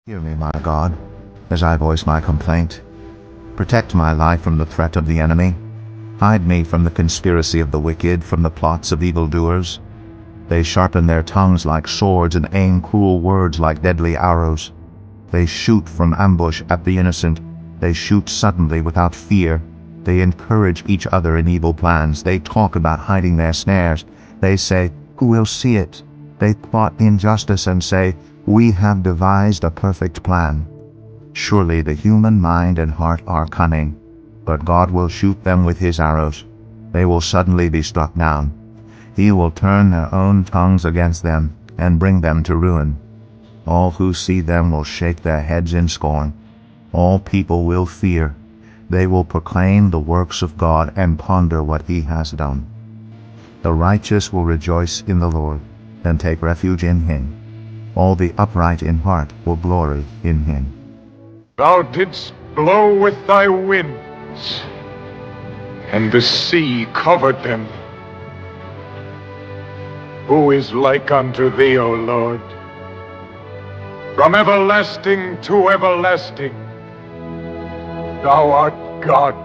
Hear me, my God, as I voice my complaint. Protect my life from the threat of the enemy. Hide me from the conspiracy of the wicked, from the plots of evildoers. They sharpen their tongues like swords and aim cruel words like deadly arrows. They shoot from ambush at the innocent. They shoot suddenly without fear. They encourage each other in evil plans. They talk about hiding their snares. They say, "Who will see it?" They plot injustice and say, "We have devised a perfect plan." Surely the human mind and heart are cunning, but God will shoot them with his arrows. They will suddenly be struck down. He will turn their own tongues against them and bring them to ruin. All who see them will shake their heads in scorn. All people will fear. They will proclaim the works of God and ponder what he has done. The righteous will rejoice in the Lord and take refuge in him. All the upright in heart will glory in him. Thou didst blow with thy winds, and the sea covered them. Who is like unto thee, O Lord? From everlasting to everlasting, thou art God.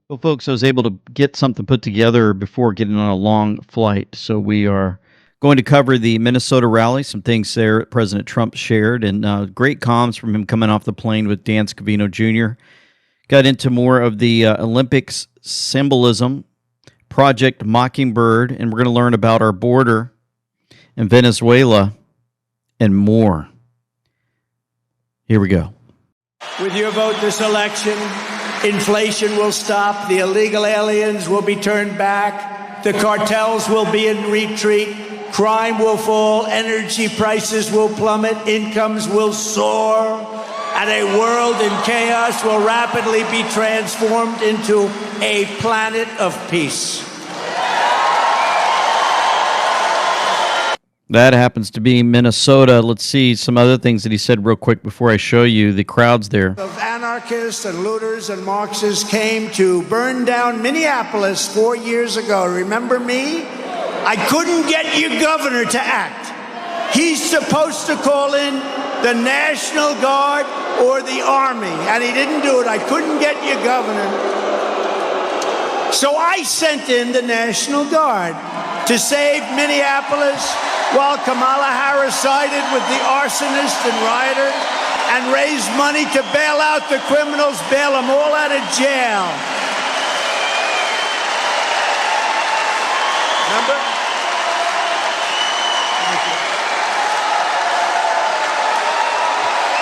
Well, folks, I was able to get something put together before getting on a long flight. So we are going to cover the Minnesota rally, some things there President Trump shared, and great comms from him coming off the plane with Dan Scavino Jr. Got into more of the Olympics symbolism, Project Mockingbird, and we're going to learn about our border in Venezuela and more. Here we go. With your vote this election, inflation will stop, the illegal aliens will be turned back, the cartels will be in retreat, crime will fall, energy prices will plummet, incomes will soar, and a world in chaos will rapidly be transformed into a planet of peace. That happens to be Minnesota. Let's see some other things that he said real quick before I show you the crowds there. Of anarchists and looters and Marxists came to burn down Minneapolis 4 years ago. Remember me? I couldn't get your governor to act. He's supposed to call in the National Guard or the Army, and he didn't do it. I couldn't get your governor. So I sent in the National Guard to save Minneapolis, while Kamala Harris sided with the arsonist and rioter and raised money to bail out the criminals, bail them all out of jail. Remember?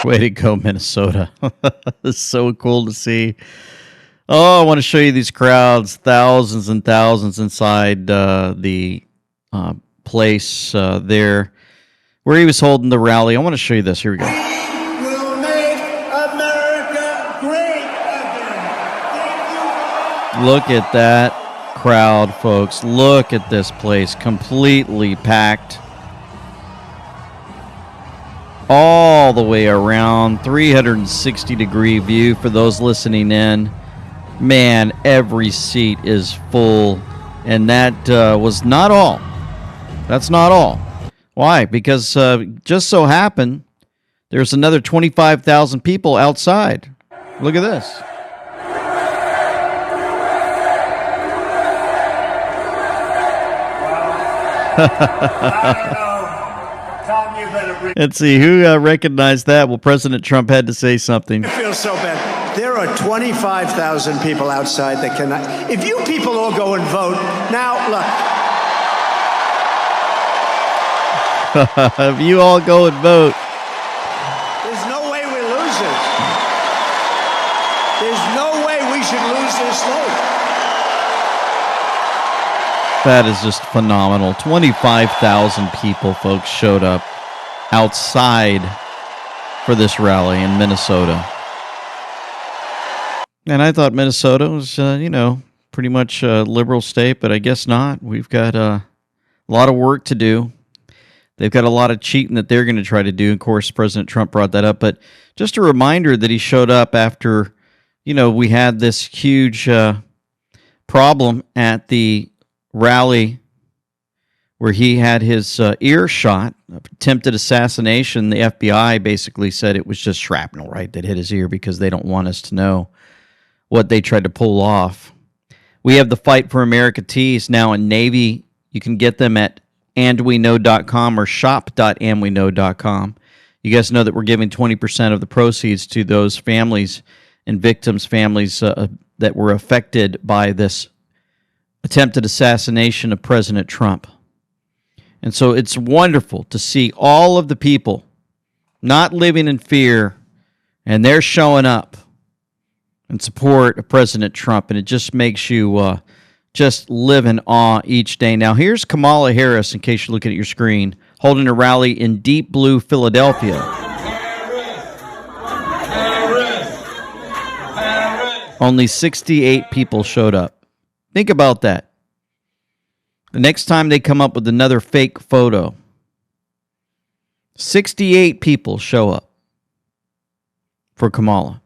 Way to go, Minnesota. It's so cool to see. Oh, I want to show you these crowds, thousands and thousands inside the place there where he was holding the rally. I want to show you this. Here we go. We will make America great again. Look at that crowd, folks. Look at this place, completely packed all the way around, 360-degree view for those listening in. Man, every seat is full, and that was not all. That's not all. Why? Because just so happened there's another 25,000 people outside. Look at this. Tom, you better bring. Let's see who recognized that. Well, President Trump had to say something. I feel so bad. There are 25,000 people outside that cannot. If you people all go and vote now, look. If you all go and vote. There's no way we lose this. There's no way we should lose this vote. That is just phenomenal. 25,000 people, folks, showed up outside for this rally in Minnesota. And I thought Minnesota was, pretty much a liberal state, but I guess not. We've got a lot of work to do. They've got a lot of cheating that they're going to try to do. Of course, President Trump brought that up. But just a reminder that he showed up after we had this huge problem at the rally where he had his ear shot, attempted assassination. The FBI basically said it was just shrapnel, right, that hit his ear because they don't want us to know what they tried to pull off. We have the Fight for America tees now in Navy. You can get them at andweknow.com or shop.andweknow.com. You guys know that we're giving 20% of the proceeds to those families and victims' families that were affected by this attempted assassination of President Trump. And so it's wonderful to see all of the people not living in fear, and they're showing up in support of President Trump, and it just makes you just live in awe each day. Now, here's Kamala Harris, in case you're looking at your screen, holding a rally in Deep Blue, Philadelphia. Only 68 people showed up. Think about that. The next time they come up with another fake photo, 68 people show up for Kamala.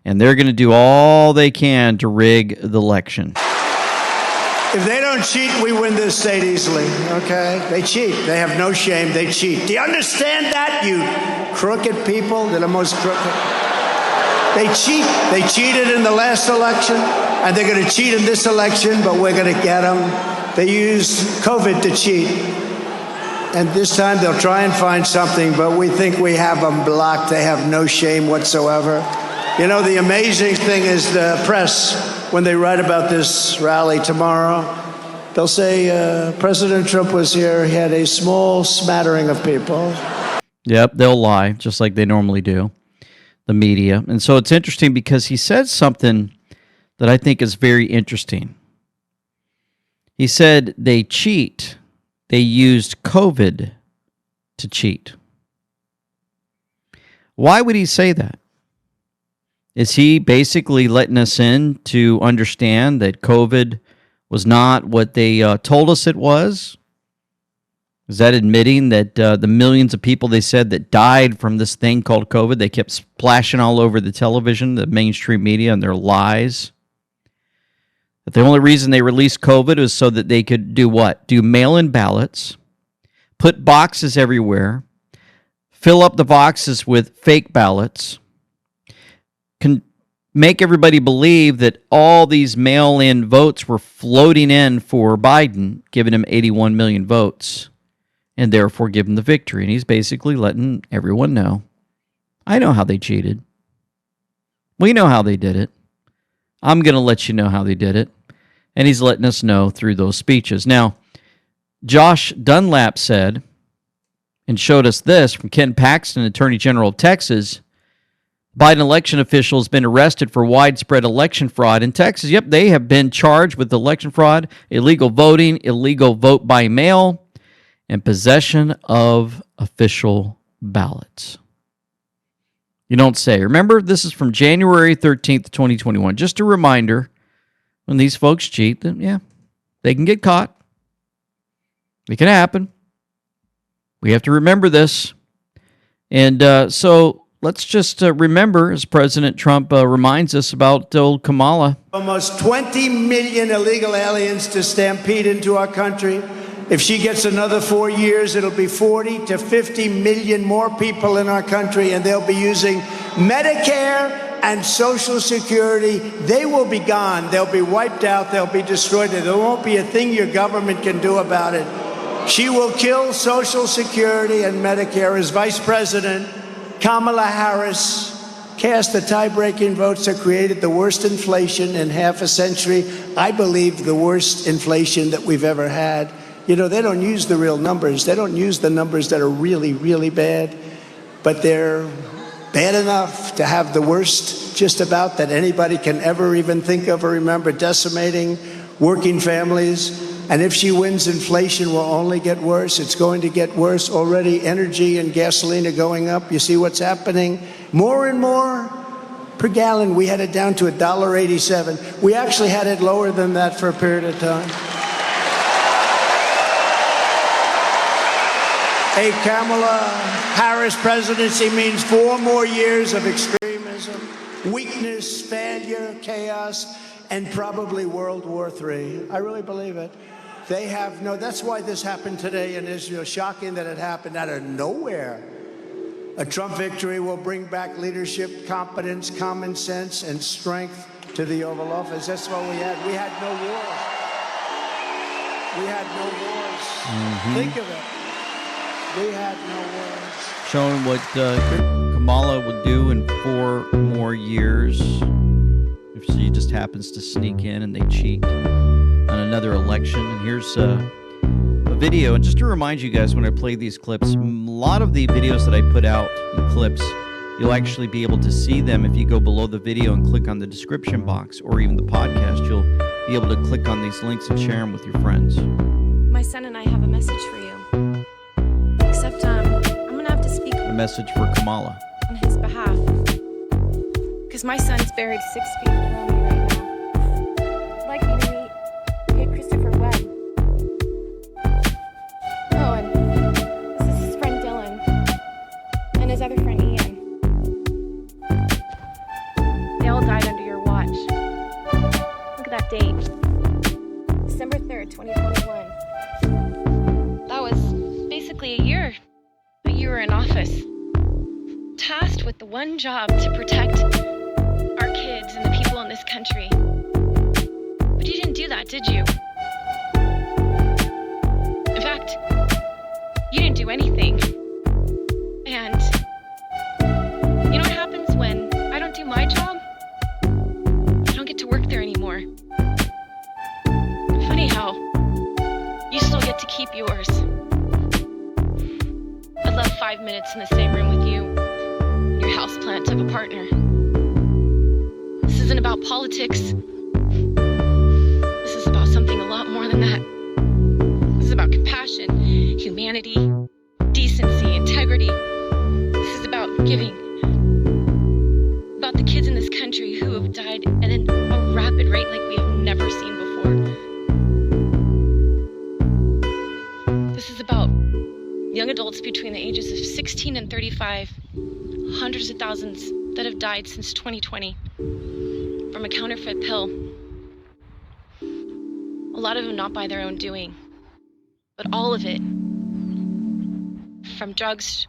And they're going to do all they can to rig the election. If they don't cheat, we win this state easily, okay? They cheat. They have no shame. They cheat. Do you understand that, you crooked people? They're the most crooked. They cheat. They cheated in the last election, and they're going to cheat in this election, but we're going to get them. They used COVID to cheat. And this time they'll try and find something, but we think we have them blocked. They have no shame whatsoever. You know, the amazing thing is the press, when they write about this rally tomorrow, they'll say President Trump was here. He had a small smattering of people. Yep, they'll lie, just like they normally do, the media. And so it's interesting because he said something that I think is very interesting. He said they cheat. They used COVID to cheat. Why would he say that? Is he basically letting us in to understand that COVID was not what they told us it was? Is that admitting that the millions of people they said that died from this thing called COVID, they kept splashing all over the television, the mainstream media, and their lies? That the only reason they released COVID was so that they could do what? Do mail-in ballots, put boxes everywhere, fill up the boxes with fake ballots, can make everybody believe that all these mail-in votes were floating in for Biden, giving him 81 million votes, and therefore give him the victory. And he's basically letting everyone know, I know how they cheated. We know how they did it. I'm going to let you know how they did it. And he's letting us know through those speeches. Now, Josh Dunlap said, and showed us this from Ken Paxton, Attorney General of Texas, Biden election official has been arrested for widespread election fraud in Texas. Yep, they have been charged with election fraud, illegal voting, illegal vote by mail, and possession of official ballots. You don't say. Remember, this is from January 13th, 2021. Just a reminder, when these folks cheat, then yeah, they can get caught. It can happen. We have to remember this. And so let's just remember, as President Trump reminds us about old Kamala. Almost 20 million illegal aliens to stampede into our country. If she gets another 4 years, it'll be 40 to 50 million more people in our country, and they'll be using Medicare and Social Security. They will be gone. They'll be wiped out. They'll be destroyed. There won't be a thing your government can do about it. She will kill Social Security and Medicare. As Vice President, Kamala Harris cast the tie-breaking votes that created the worst inflation in half a century. I believe the worst inflation that we've ever had. You know, they don't use the real numbers. They don't use the numbers that are really, really bad, but they're bad enough to have the worst just about that anybody can ever even think of or remember, decimating working families. And if she wins, inflation will only get worse. It's going to get worse. Already energy and gasoline are going up. You see what's happening? More and more per gallon. We had it down to $1.87. We actually had it lower than that for a period of time. A Kamala Harris presidency means 4 more years of extremism, weakness, failure, chaos, and probably World War III. I really believe it. They have no, that's why this happened today in Israel. Shocking that it happened out of nowhere. A Trump victory will bring back leadership, competence, common sense, and strength to the Oval Office. That's what we had. We had no wars. We had no wars. Think of it. We had no wars. Showing what Kamala would do in 4 more years if she just happens to sneak in and they cheat on another election. And here's a video. And just to remind you guys, when I play these clips, a lot of the videos that I put out in clips, you'll actually be able to see them if you go below the video and click on the description box, or even the podcast. You'll be able to click on these links and share them with your friends. My son and I have a message for you. Except I'm going to have to speak A message for Kamala. on his behalf. Because my son's buried 6 feet below me right now. I'd like you to meet Kate Christopher Webb. Oh, and this is his friend Dylan. And his other friend Ian. They all died under your watch. Look at that date. December 3rd, 2021. That was basically a year you were in office. Tasked with the one job to protect our kids and the people in this country. But you didn't do that, did you? In fact, you didn't do anything. And you know what happens when I don't do my job? I don't get to work there anymore. Funny how you still get to keep yours. I'd love 5 minutes in the same room with you, your houseplant of a partner. This isn't about politics. This is about something a lot more than that. This is about compassion, humanity, decency, integrity. This is about giving. About the kids in this country who have died at a rapid rate like we have never seen before. This is about young adults between the ages of 16 and 35, hundreds of thousands that have died since 2020 from a counterfeit pill. A lot of them not by their own doing, but all of it from drugs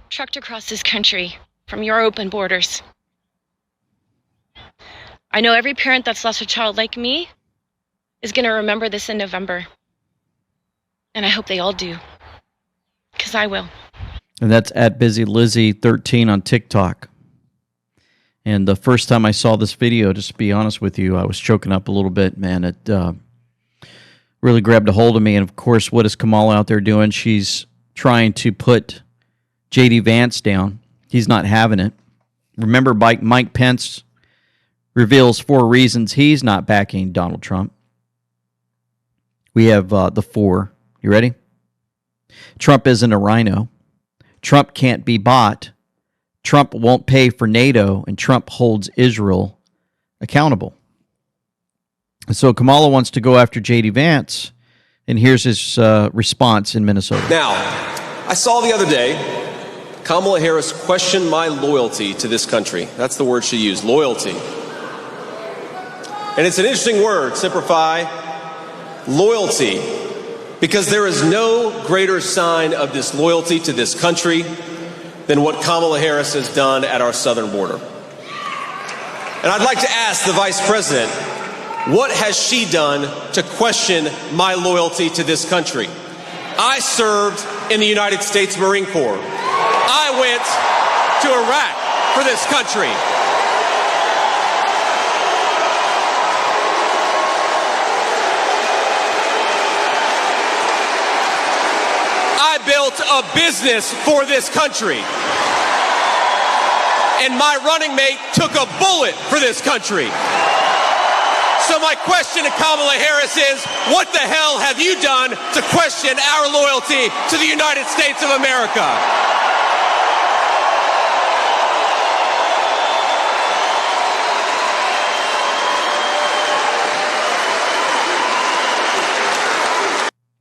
trucked across this country from your open borders. I know every parent that's lost a child like me is going to remember this in November. And I hope they all do. Because I will. And that's at BusyLizzie13 on TikTok. And the first time I saw this video, just to be honest with you, I was choking up a little bit, man. It really grabbed a hold of me. And of course, what is Kamala out there doing? She's trying to put J.D. Vance down. He's not having it. Remember, Mike Pence reveals 4 reasons he's not backing Donald Trump. We have the 4. You ready? Trump isn't a rhino. Trump can't be bought. Trump won't pay for NATO, and Trump holds Israel accountable. And so Kamala wants to go after J.D. Vance, and here's his response in Minnesota. Now, I saw the other day Kamala Harris question my loyalty to this country. That's the word she used, loyalty. And it's an interesting word, simplify, loyalty. Because there is no greater sign of disloyalty to this country than what Kamala Harris has done at our southern border. And I'd like to ask the Vice President, what has she done to question my loyalty to this country? I served in the United States Marine Corps. I went to Iraq for this country. I built a business for this country. And my running mate took a bullet for this country. So my question to Kamala Harris is, what the hell have you done to question our loyalty to the United States of America?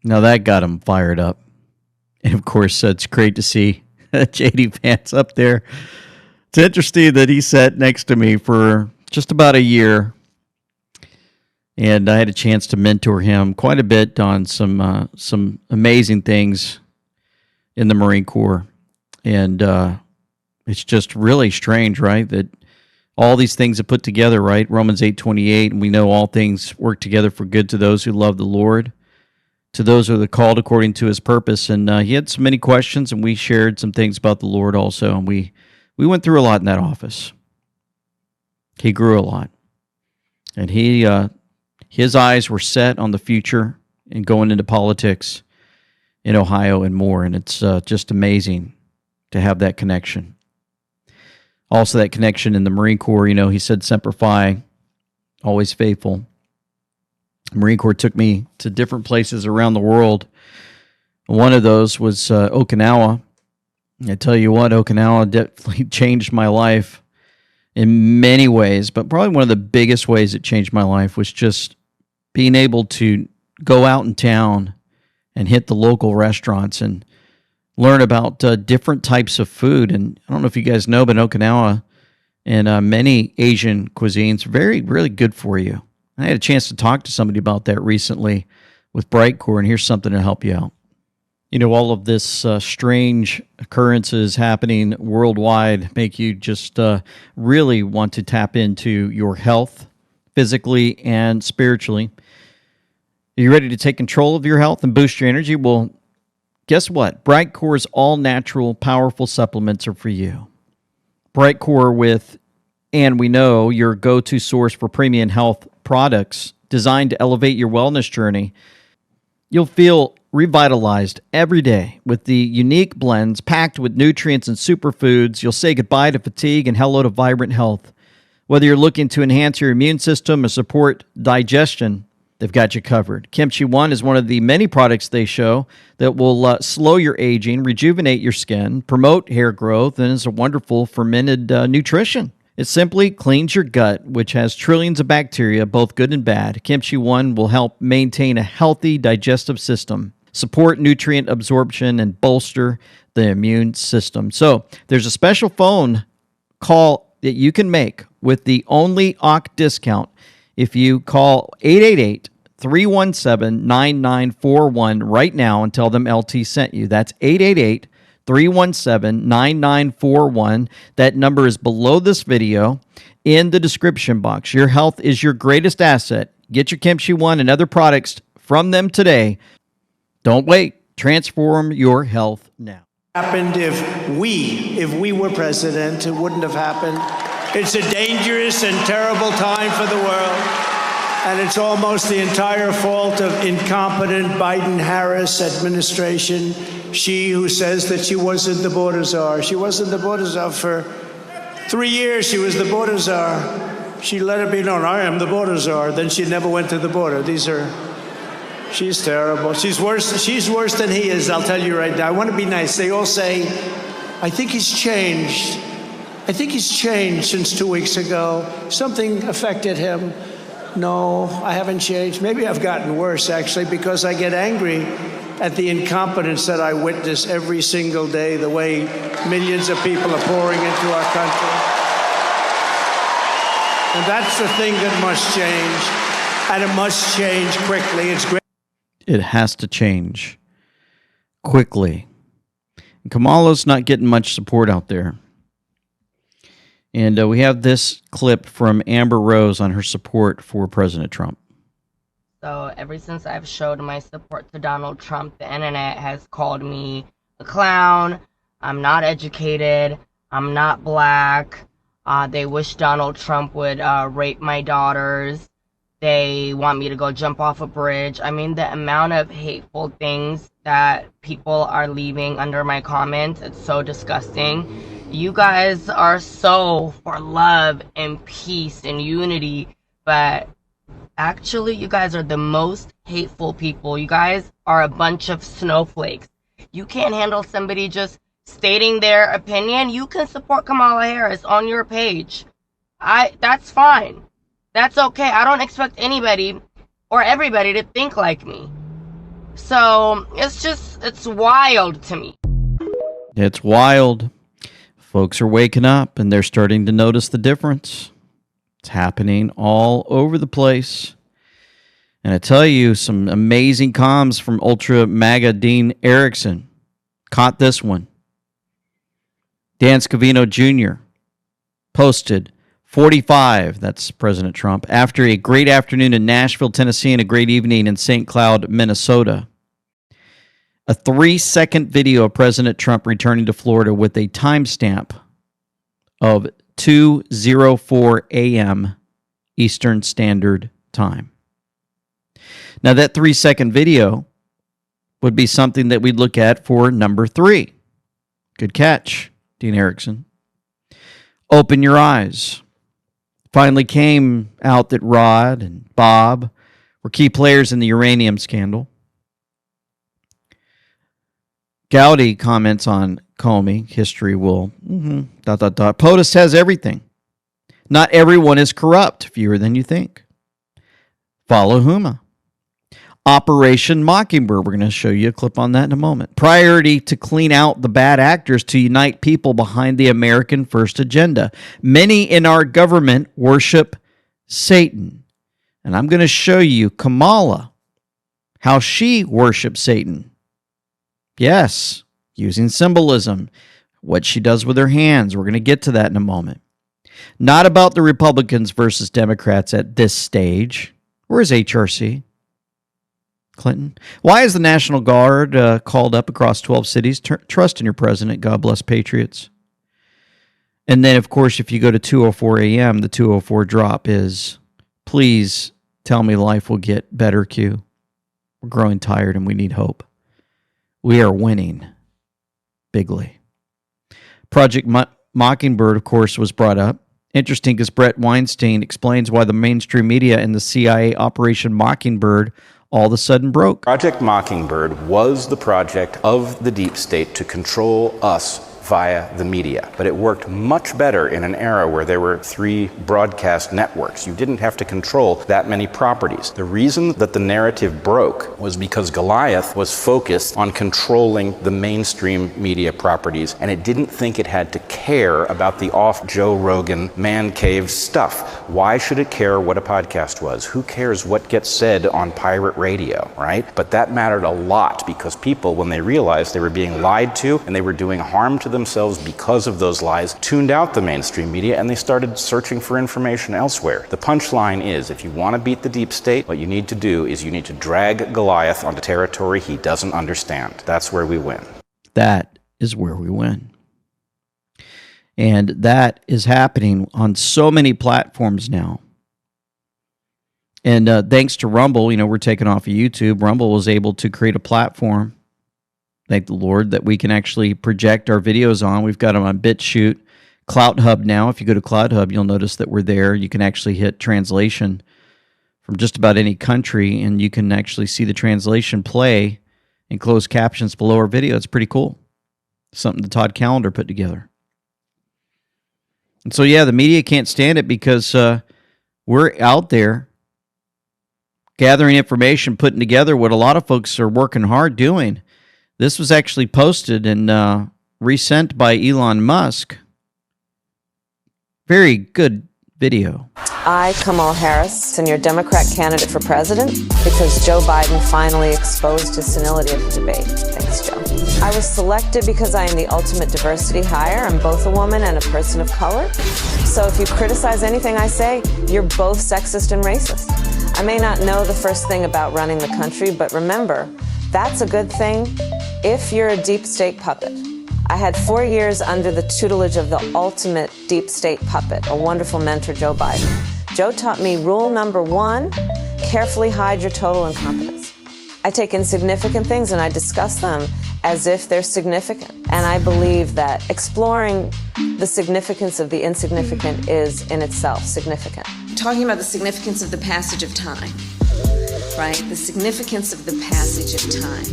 Now that got him fired up. And of course, it's great to see J.D. Vance up there It's interesting that he sat next to me for just about a year, and I had a chance to mentor him quite a bit on some amazing things in the Marine Corps. And it's just really strange, right? That all these things are put together, right? Romans 8:28, and we know all things work together for good to those who love the Lord, to those who are called according to his purpose. And he had so many questions, and we shared some things about the Lord also. And we went through a lot in that office. He grew a lot. And his eyes were set on the future and going into politics in Ohio and more. And it's just amazing to have that connection. Also, that connection in the Marine Corps, he said, Semper Fi, always faithful. The Marine Corps took me to different places around the world. One of those was Okinawa. I tell you what, Okinawa definitely changed my life in many ways, but probably one of the biggest ways it changed my life was just being able to go out in town and hit the local restaurants and learn about different types of food. And I don't know if you guys know, but Okinawa and many Asian cuisines are really good for you. I had a chance to talk to somebody about that recently with Brightcore, and here's something to help you out. All of this strange occurrences happening worldwide make you just really want to tap into your health, physically and spiritually. Are you ready to take control of your health and boost your energy? Well, guess what? Brightcore's all-natural, powerful supplements are for you. Brightcore and we know, your go-to source for premium health products designed to elevate your wellness journey. You'll feel revitalized every day with the unique blends packed with nutrients and superfoods. You'll say goodbye to fatigue and hello to vibrant health. Whether you're looking to enhance your immune system or support digestion, they've got you covered. Kimchi One is one of the many products they show that will slow your aging, rejuvenate your skin, promote hair growth, and is a wonderful fermented nutrition. It simply cleans your gut, which has trillions of bacteria, both good and bad. Kimchi One will help maintain a healthy digestive system, support nutrient absorption, and bolster the immune system. So there's a special phone call that you can make with the only OC discount if you call 888-317-9941 right now and tell them LT sent you. That's 888-317-9941. That number is below this video in the description box. Your health is your greatest asset. Get your Kimchi One and other products from them today. Don't wait. Transform your health now. Happened if we were president, it wouldn't have happened. It's a dangerous and terrible time for the world, and it's almost the entire fault of incompetent Biden-Harris administration. She who says that she wasn't the border czar. She wasn't the border czar for 3 years. She was the border czar. She let it be known, I am the border czar. Then she never went to the border. She's terrible. She's worse than he is, I'll tell you right now. I want to be nice. They all say, I think he's changed. I think he's changed since 2 weeks ago. Something affected him. No, I haven't changed. Maybe I've gotten worse, actually, because I get angry at the incompetence that I witness every single day, the way millions of people are pouring into our country. And that's the thing that must change, and it must change quickly. It's great. It has to change quickly. And Kamala's not getting much support out there. And we have this clip from Amber Rose on her support for President Trump. So ever since I've showed my support to Donald Trump, the internet has called me a clown. I'm not educated. I'm not black. They wish Donald Trump would rape my daughters. They want me to go jump off a bridge. I mean, the amount of hateful things that people are leaving under my comments, it's so disgusting. You guys are so for love and peace and unity, but actually you guys are the most hateful people. You guys are a bunch of snowflakes. You can't handle somebody just stating their opinion. You can support Kamala Harris on your page. That's fine. That's okay. I don't expect anybody or everybody to think like me. So it's wild to me. It's wild. Folks are waking up and they're starting to notice the difference. It's happening all over the place. And I tell you, some amazing comms from Ultra MAGA Dean Erickson. Caught this one. Dan Scavino Jr. posted 45, that's President Trump, after a great afternoon in Nashville, Tennessee, and a great evening in St. Cloud, Minnesota. A 3-second video of President Trump returning to Florida with a timestamp of 2:04 a.m. Eastern Standard Time. Now, that 3-second video would be something that we'd look at for number 3. Good catch, Dean Erickson. Open your eyes. Finally came out that Rod and Bob were key players in the uranium scandal. Gowdy comments on Comey. History will... POTUS has everything. Not everyone is corrupt. Fewer than you think. Follow Huma. Operation Mockingbird. We're going to show you a clip on that in a moment. Priority to clean out the bad actors to unite people behind the American First agenda. Many in our government worship Satan. And I'm going to show you Kamala, how she worships Satan. Yes, using symbolism, what she does with her hands. We're going to get to that in a moment. Not about the Republicans versus Democrats at this stage. Where's HRC? Clinton. Why is the National Guard called up across 12 cities? Trust in your president. God bless patriots. And then, of course, if you go to 2:04 a.m., the 2:04 drop is, please tell me life will get better, Q. We're growing tired and we need hope. We are winning bigly. Project Mockingbird, of course, was brought up. Interesting because Brett Weinstein explains why the mainstream media and the CIA Operation Mockingbird all of a sudden broke. Project Mockingbird was the project of the deep state to control us via the media. But it worked much better in an era where there were 3 broadcast networks. You didn't have to control that many properties. The reason that the narrative broke was because Goliath was focused on controlling the mainstream media properties, and it didn't think it had to care about the off Joe Rogan man cave stuff. Why should it care what a podcast was? Who cares what gets said on pirate radio, right? But that mattered a lot because people, when they realized they were being lied to and they were doing harm to themselves because of those lies, tuned out the mainstream media and they started searching for information elsewhere. The punchline is, if you want to beat the deep state, what you need to do is you need to drag Goliath onto territory he doesn't understand. That's where we win. That is where we win. And that is happening on so many platforms now. And thanks to Rumble, we're taking off of YouTube. Rumble was able to create a platform, thank the Lord, that we can actually project our videos on. We've got them on BitChute, CloutHub now. If you go to CloutHub, you'll notice that we're there. You can actually hit translation from just about any country, and you can actually see the translation play and closed captions below our video. It's pretty cool. Something that Todd Callender put together. And so, yeah, the media can't stand it because we're out there gathering information, putting together what a lot of folks are working hard doing. This was actually posted and resent by Elon Musk. Very good video. I, Kamala Harris, am your Democrat candidate for president because Joe Biden finally exposed his senility of the debate. Thanks, Joe. I was selected because I am the ultimate diversity hire. I'm both a woman and a person of color. So if you criticize anything I say, you're both sexist and racist. I may not know the first thing about running the country, but remember, that's a good thing if you're a deep state puppet. I had 4 years under the tutelage of the ultimate deep state puppet, a wonderful mentor, Joe Biden. Joe taught me rule number 1, carefully hide your total incompetence. I take insignificant things and I discuss them as if they're significant. And I believe that exploring the significance of the insignificant is in itself significant. Talking about the significance of the passage of time, right? The significance of the passage of time.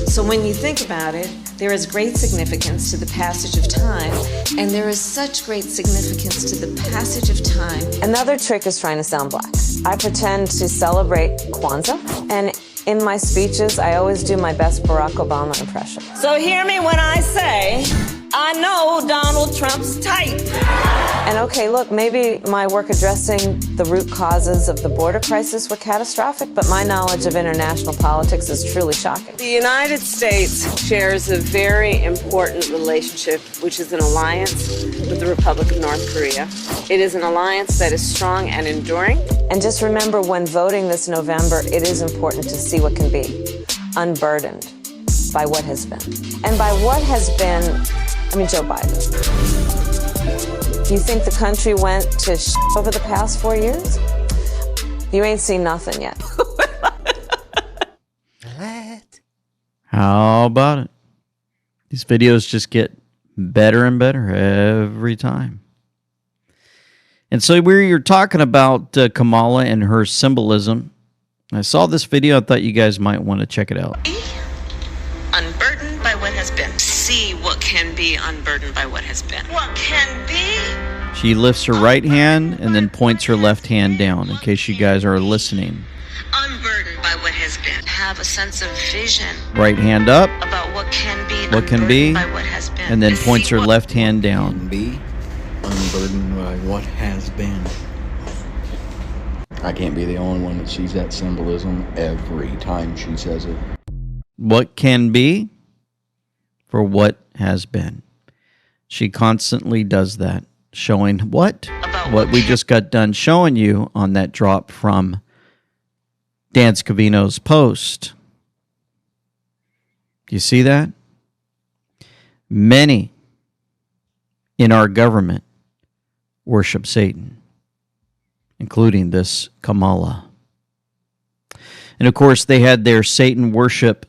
So when you think about it, there is great significance to the passage of time, and there is such great significance to the passage of time. Another trick is trying to sound black. I pretend to celebrate Kwanzaa, and in my speeches, I always do my best Barack Obama impression. So hear me when I say, I know Donald Trump's type. And okay, look, maybe my work addressing the root causes of the border crisis were catastrophic, but my knowledge of international politics is truly shocking. The United States shares a very important relationship, which is an alliance with the Republic of North Korea. It is an alliance that is strong and enduring. And just remember, when voting this November, it is important to see what can be unburdened by what has been. And by what has been, I mean Joe Biden. Do you think the country went to over the past 4 years? You ain't seen nothing yet. How about it? These videos just get better and better every time. And so we were talking about Kamala and her symbolism. I saw this video. I thought you guys might want to check it out. Unburdened by what has been. See what can be unburdened by what has been. What can be? She lifts her right hand and then points her left hand down, in case you guys are listening. Unburdened by what has been. Have a sense of vision. Right hand up. About what can be. What can be. By what has been. And then points her left hand down. Be unburdened by what has been. I can't be the only one that sees that symbolism every time she says it. What can be for what has been. She constantly does that, showing what we just got done showing you on that drop from Dan Scavino's post. Do you see that? Many in our government worship Satan, including this Kamala. And of course, they had their Satan worship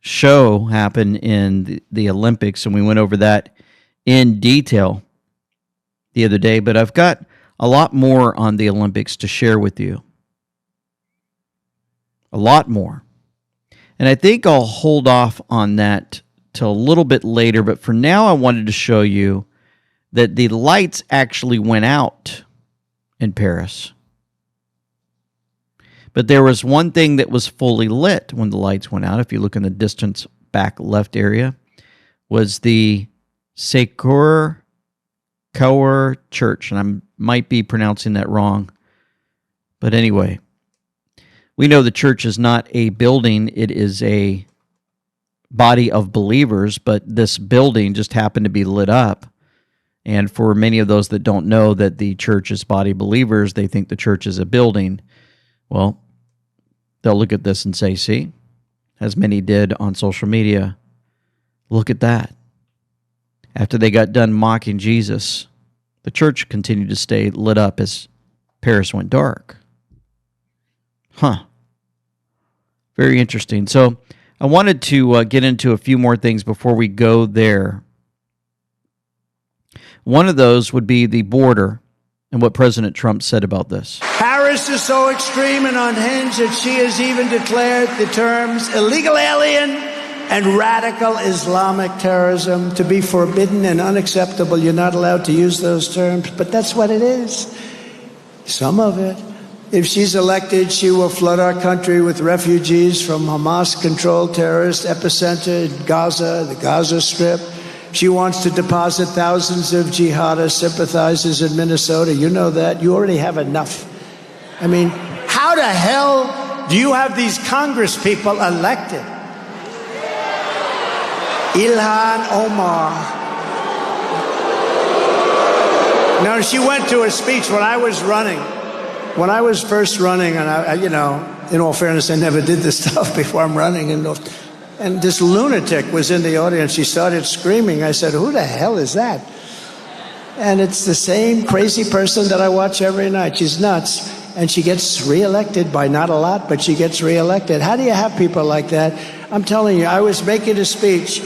show happen in the Olympics, and we went over that in detail the other day, but I've got a lot more on the Olympics to share with you. A lot more. And I think I'll hold off on that till a little bit later, but for now I wanted to show you that the lights actually went out in Paris. But there was one thing that was fully lit when the lights went out. If you look in the distance back left area, was the Sacre Coeur Church. And I might be pronouncing that wrong. But anyway, we know the church is not a building. It is a body of believers. But this building just happened to be lit up. And for many of those that don't know that the church is body believers, they think the church is a building. Well, they'll look at this and say, see, as many did on social media, look at that. After they got done mocking Jesus, the church continued to stay lit up as Paris went dark. Huh. Very interesting. So I wanted to get into a few more things before we go there. One of those would be the border and what President Trump said about this. Harris is so extreme and unhinged that she has even declared the terms illegal alien and radical Islamic terrorism to be forbidden and unacceptable. You're not allowed to use those terms, but that's what it is. Some of it. If she's elected, she will flood our country with refugees from Hamas-controlled terrorist epicenter in Gaza, the Gaza Strip. She wants to deposit thousands of jihadist sympathizers in Minnesota. You know that. You already have enough. I mean, how the hell do you have these Congress people elected? Ilhan Omar. No, she went to a speech when I was running. When I was first running, and I in all fairness, I never did this stuff before I'm running. And this lunatic was in the audience. She started screaming. I said, who the hell is that? And it's the same crazy person that I watch every night. She's nuts. And she gets reelected by not a lot, but she gets reelected. How do you have people like that? I'm telling you, I was making a speech,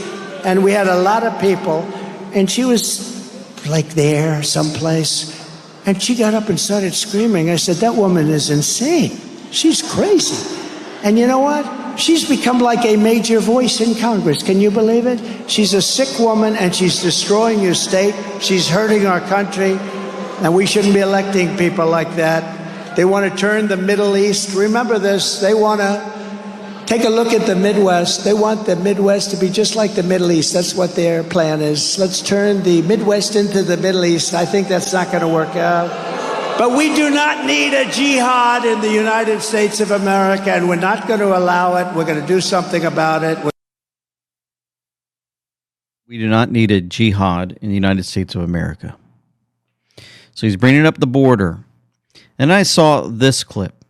and we had a lot of people, and she was like there someplace, and she got up and started screaming. I said, that woman is insane. She's crazy. And you know what? She's become like a major voice in Congress. Can you believe it? She's a sick woman, and she's destroying your state. She's hurting our country, and we shouldn't be electing people like that. They want to turn the Middle East. Remember this. They want to Take a look at the Midwest. They want the Midwest to be just like the Middle East. That's what their plan is. Let's turn the Midwest into the Middle East. I think that's not going to work out. But we do not need a jihad in the United States of America, and we're not going to allow it. We're going to do something about it. We do not need a jihad in the United States of America. So he's bringing up the border. And I saw this clip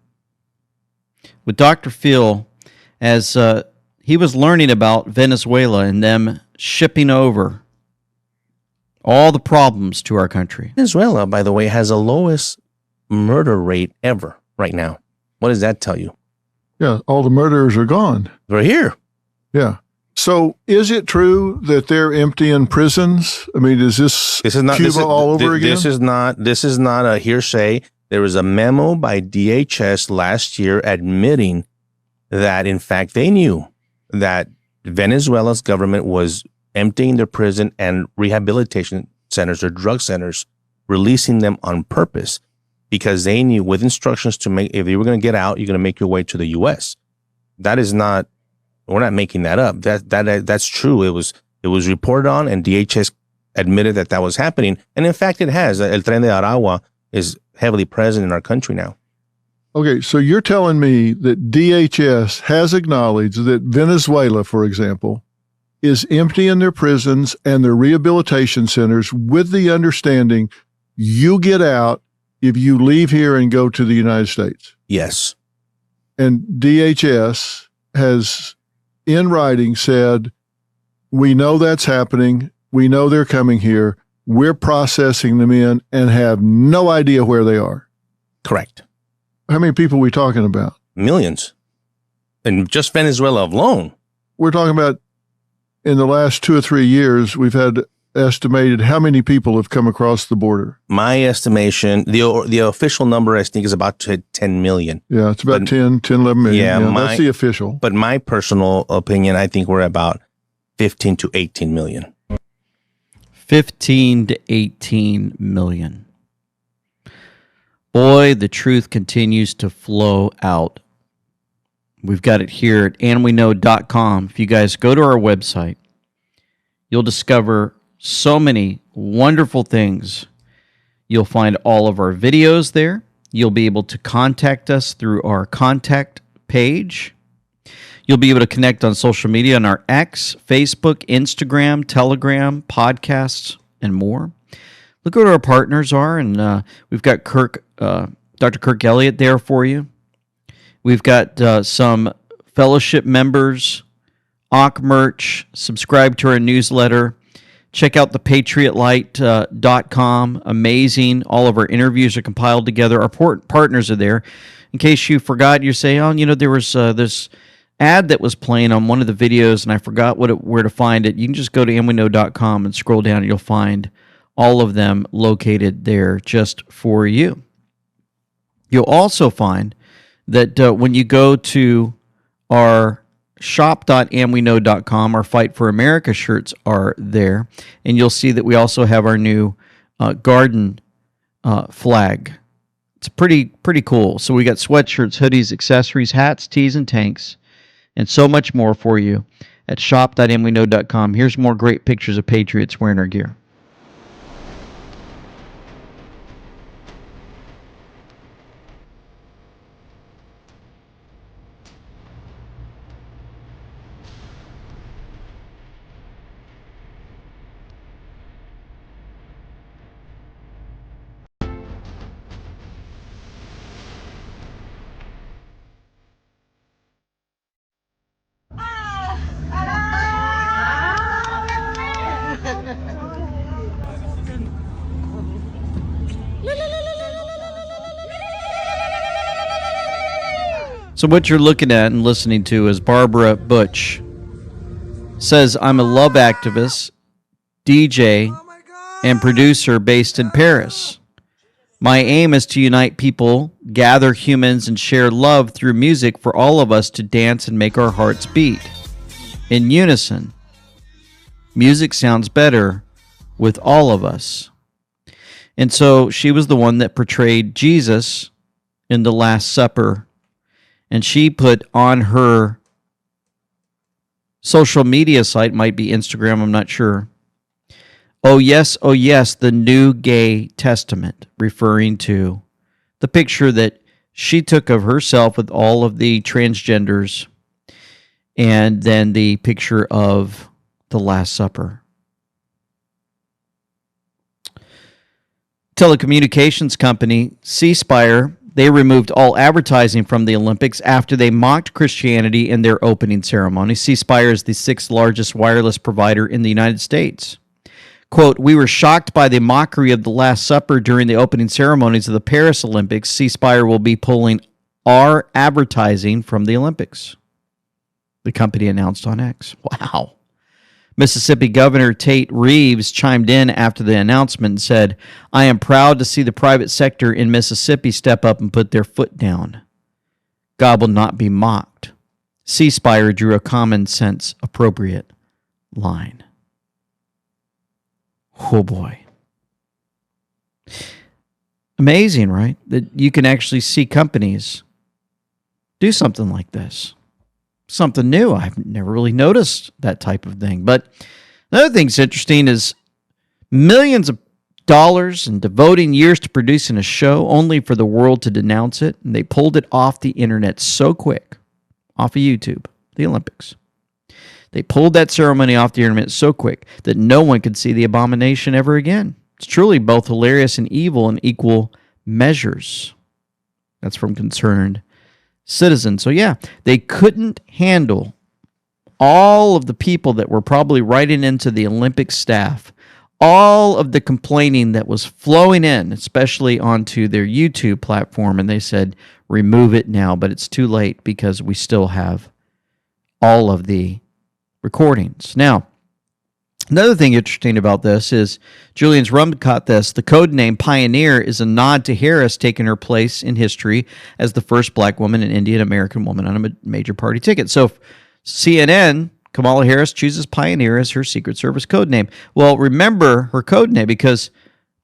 with Dr. Phil as he was learning about Venezuela and them shipping over all the problems to our country. Venezuela, by the way, has the lowest murder rate ever right now. What does that tell you? Yeah, all the murderers are gone. They're here. Yeah. So is it true that they're emptying prisons? I mean, is this not Cuba all over again? This is not a hearsay. There was a memo by DHS last year admitting that, in fact, they knew that Venezuela's government was emptying their prison and rehabilitation centers or drug centers, releasing them on purpose because they knew with instructions to make, if you were going to get out, you're going to make your way to the U.S. That is not, we're not making that up. That's true. It was reported on, and DHS admitted that was happening. And in fact, it has. El Tren de Aragua is heavily present in our country now. Okay, so you're telling me that DHS has acknowledged that Venezuela, for example, is emptying their prisons and their rehabilitation centers with the understanding you get out if you leave here and go to the United States? Yes. And DHS has, in writing, said, we know that's happening. We know they're coming here. We're processing them in and have no idea where they are. Correct. How many people are we talking about? Millions. And just Venezuela alone. We're talking about in the last 2 or 3 years, we've had estimated how many people have come across the border. My estimation, the official number, I think, is about 10 million. Yeah, it's about 10, 11 million. Yeah, that's the official. But my personal opinion, I think we're about 15 to 18 million. 15 to 18 million. Boy, the truth continues to flow out. We've got it here at andweknow.com. If you guys go to our website, you'll discover so many wonderful things. You'll find all of our videos there. You'll be able to contact us through our contact page. You'll be able to connect on social media on our X, Facebook, Instagram, Telegram, podcasts, and more. Look at what our partners are, and we've got Dr. Kirk Elliott there for you. We've got some fellowship members, AWK merch, subscribe to our newsletter. Check out the patriotlight.com. Amazing. All of our interviews are compiled together. Our partners are there. In case you forgot, you say, there was this ad that was playing on one of the videos, and I forgot where to find it. You can just go to andweknow.com and scroll down, and you'll find all of them located there just for you. You'll also find that when you go to our shop.andweknow.com, our Fight for America shirts are there, and you'll see that we also have our new garden flag. It's pretty cool. So we got sweatshirts, hoodies, accessories, hats, tees, and tanks, and so much more for you at shop.andweknow.com. Here's more great pictures of patriots wearing our gear. So what you're looking at and listening to is Barbara Butch. Says, I'm a love activist, DJ, and producer based in Paris. My aim is to unite people, gather humans, and share love through music for all of us to dance and make our hearts beat. In unison, music sounds better with all of us. And so she was the one that portrayed Jesus in the Last Supper. And she put on her social media site, might be Instagram, I'm not sure. Oh yes, the New Gay Testament, referring to the picture that she took of herself with all of the transgenders, and then the picture of the Last Supper. Telecommunications company C Spire, they removed all advertising from the Olympics after they mocked Christianity in their opening ceremony. C Spire is the 6th largest wireless provider in the United States. Quote, "We were shocked by the mockery of the Last Supper during the opening ceremonies of the Paris Olympics. C Spire will be pulling our advertising from the Olympics," the company announced on X. Wow. Mississippi Governor Tate Reeves chimed in after the announcement and said, "I am proud to see the private sector in Mississippi step up and put their foot down. God will not be mocked." C Spire drew a common sense appropriate line. Oh boy. Amazing, right? That you can actually see companies do something like this. Something new. I've never really noticed that type of thing. But another thing that's interesting is millions of dollars and devoting years to producing a show only for the world to denounce it. And they pulled it off the internet so quick, off of YouTube, the Olympics. They pulled that ceremony off the internet so quick that no one could see the abomination ever again. It's truly both hilarious and evil in equal measures. That's from Concerned Citizen. So yeah, they couldn't handle all of the people that were probably writing into the Olympic staff, all of the complaining that was flowing in, especially onto their YouTube platform, and they said, remove it now, but it's too late because we still have all of the recordings. Now, another thing interesting about this is Julian's Rum caught this. The code name Pioneer is a nod to Harris taking her place in history as the first black woman and Indian American woman on a major party ticket. So CNN, Kamala Harris chooses Pioneer as her Secret Service code name. Well, remember her code name because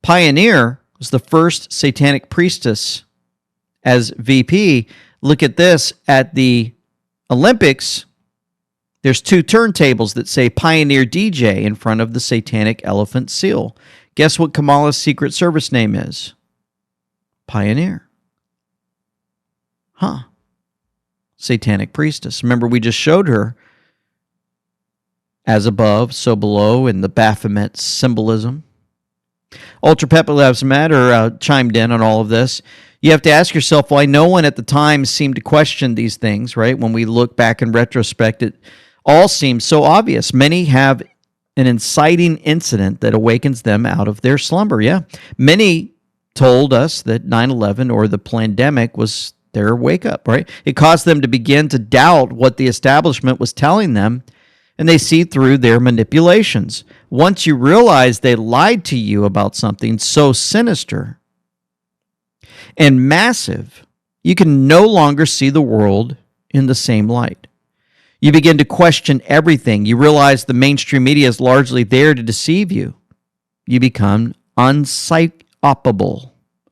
Pioneer was the first satanic priestess as VP. Look at this. At the Olympics, there's 2 turntables that say Pioneer DJ in front of the satanic elephant seal. Guess what Kamala's Secret Service name is? Pioneer. Huh. Satanic priestess. Remember, we just showed her as above, so below, in the Baphomet symbolism. Ultra Pepper Labs Matter chimed in on all of this. You have to ask yourself why no one at the time seemed to question these things, right? When we look back in retrospect, it all seems so obvious. Many have an inciting incident that awakens them out of their slumber. Yeah. Many told us that 9/11 or the pandemic was their wake up, right? It caused them to begin to doubt what the establishment was telling them, and they see through their manipulations. Once you realize they lied to you about something so sinister and massive, you can no longer see the world in the same light. You begin to question everything. You realize the mainstream media is largely there to deceive you. You become unpsyopable.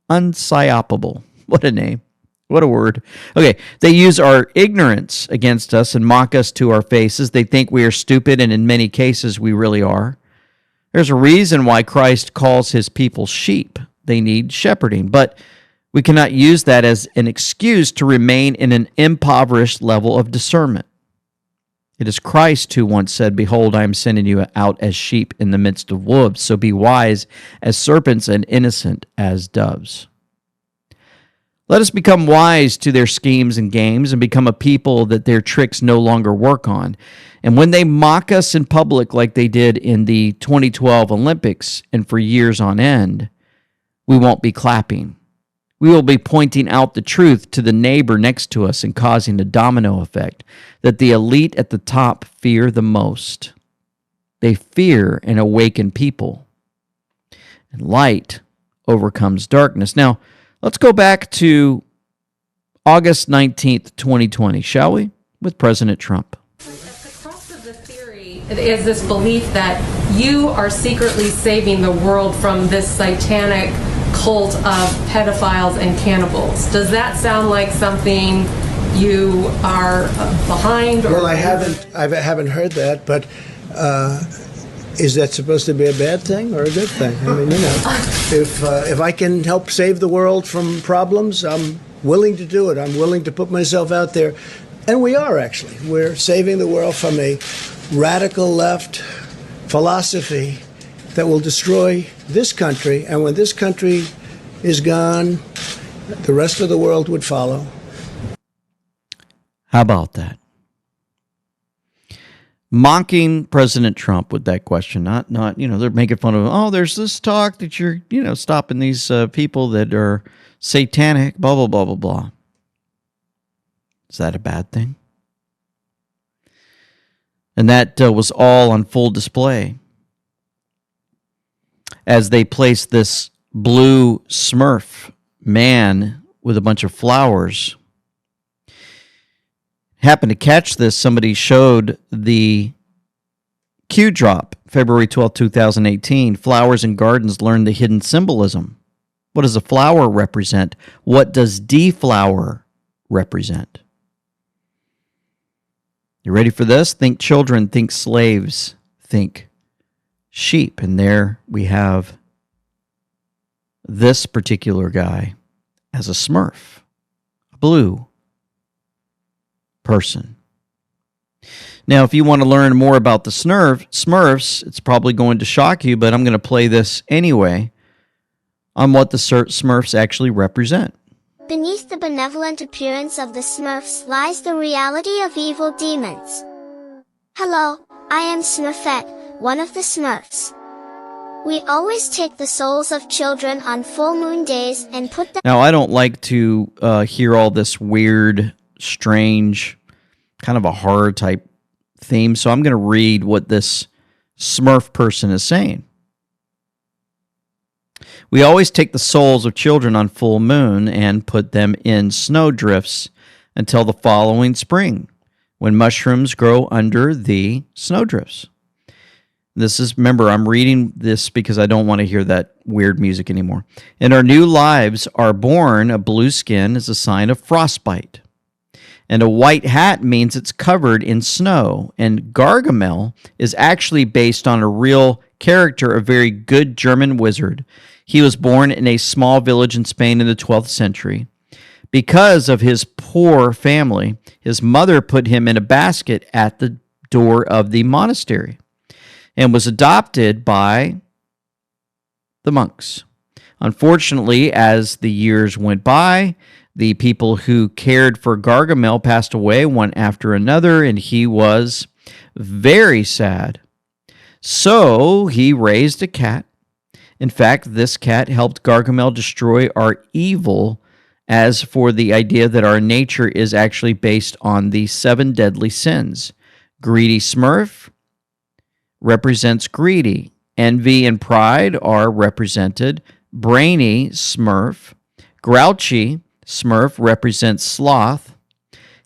Unpsyopable. What a name. What a word. Okay, they use our ignorance against us and mock us to our faces. They think we are stupid, and in many cases we really are. There's a reason why Christ calls his people sheep. They need shepherding, but we cannot use that as an excuse to remain in an impoverished level of discernment. It is Christ who once said, "Behold, I am sending you out as sheep in the midst of wolves, so be wise as serpents and innocent as doves." Let us become wise to their schemes and games and become a people that their tricks no longer work on. And when they mock us in public like they did in the 2012 Olympics and for years on end, we won't be clapping. We will be pointing out the truth to the neighbor next to us and causing a domino effect that the elite at the top fear the most. They fear an awakened people. And light overcomes darkness. Now, let's go back to August 19th, 2020, shall we? With President Trump. The crux of the theory is this belief that you are secretly saving the world from this satanic cult of pedophiles and cannibals. Does that sound like something you are behind? Or Well, I haven't heard that, but is that supposed to be a bad thing or a good thing? I mean, if I can help save the world from problems, I'm willing to do it. I'm willing to put myself out there. And we are, actually. We're saving the world from a radical left philosophy that will destroy this country. And when this country is gone, the rest of the world would follow. How about that? Mocking President Trump with that question. Not, they're making fun of him. Oh, there's this talk that you're, stopping these people that are satanic, blah, blah, blah, blah, blah. Is that a bad thing? And that was all on full display as they placed this blue Smurf man with a bunch of flowers. Happened to catch this. Somebody showed the Q drop, February 12, 2018. Flowers and Gardens learn the hidden symbolism. What does a flower represent? What does deflower represent? You ready for this? Think children, think slaves, think sheep. And there we have this particular guy as a Smurf, a blue person. Now, if you want to learn more about the Smurfs, it's probably going to shock you, but I'm going to play this anyway on what the Smurfs actually represent. Beneath the benevolent appearance of the Smurfs lies the reality of evil demons. Hello, I am Smurfette, one of the Smurfs. We always take the souls of children on full moon days and put them... Now, I don't like to hear all this weird, strange, kind of a horror type theme, so I'm going to read what this Smurf person is saying. We always take the souls of children on full moon and put them in snowdrifts until the following spring, when mushrooms grow under the snowdrifts. Remember, I'm reading this because I don't want to hear that weird music anymore. In our new lives are born, a blue skin is a sign of frostbite. And a white hat means it's covered in snow. And Gargamel is actually based on a real character, a very good German wizard. He was born in a small village in Spain in the 12th century. Because of his poor family, his mother put him in a basket at the door of the monastery and was adopted by the monks. Unfortunately, as the years went by, the people who cared for Gargamel passed away one after another, and he was very sad. So he raised a cat. In fact, this cat helped Gargamel destroy our evil, as for the idea that our nature is actually based on the 7 deadly sins. Greedy Smurf represents greedy. Envy and pride are represented. Brainy Smurf. Grouchy Smurf represents sloth.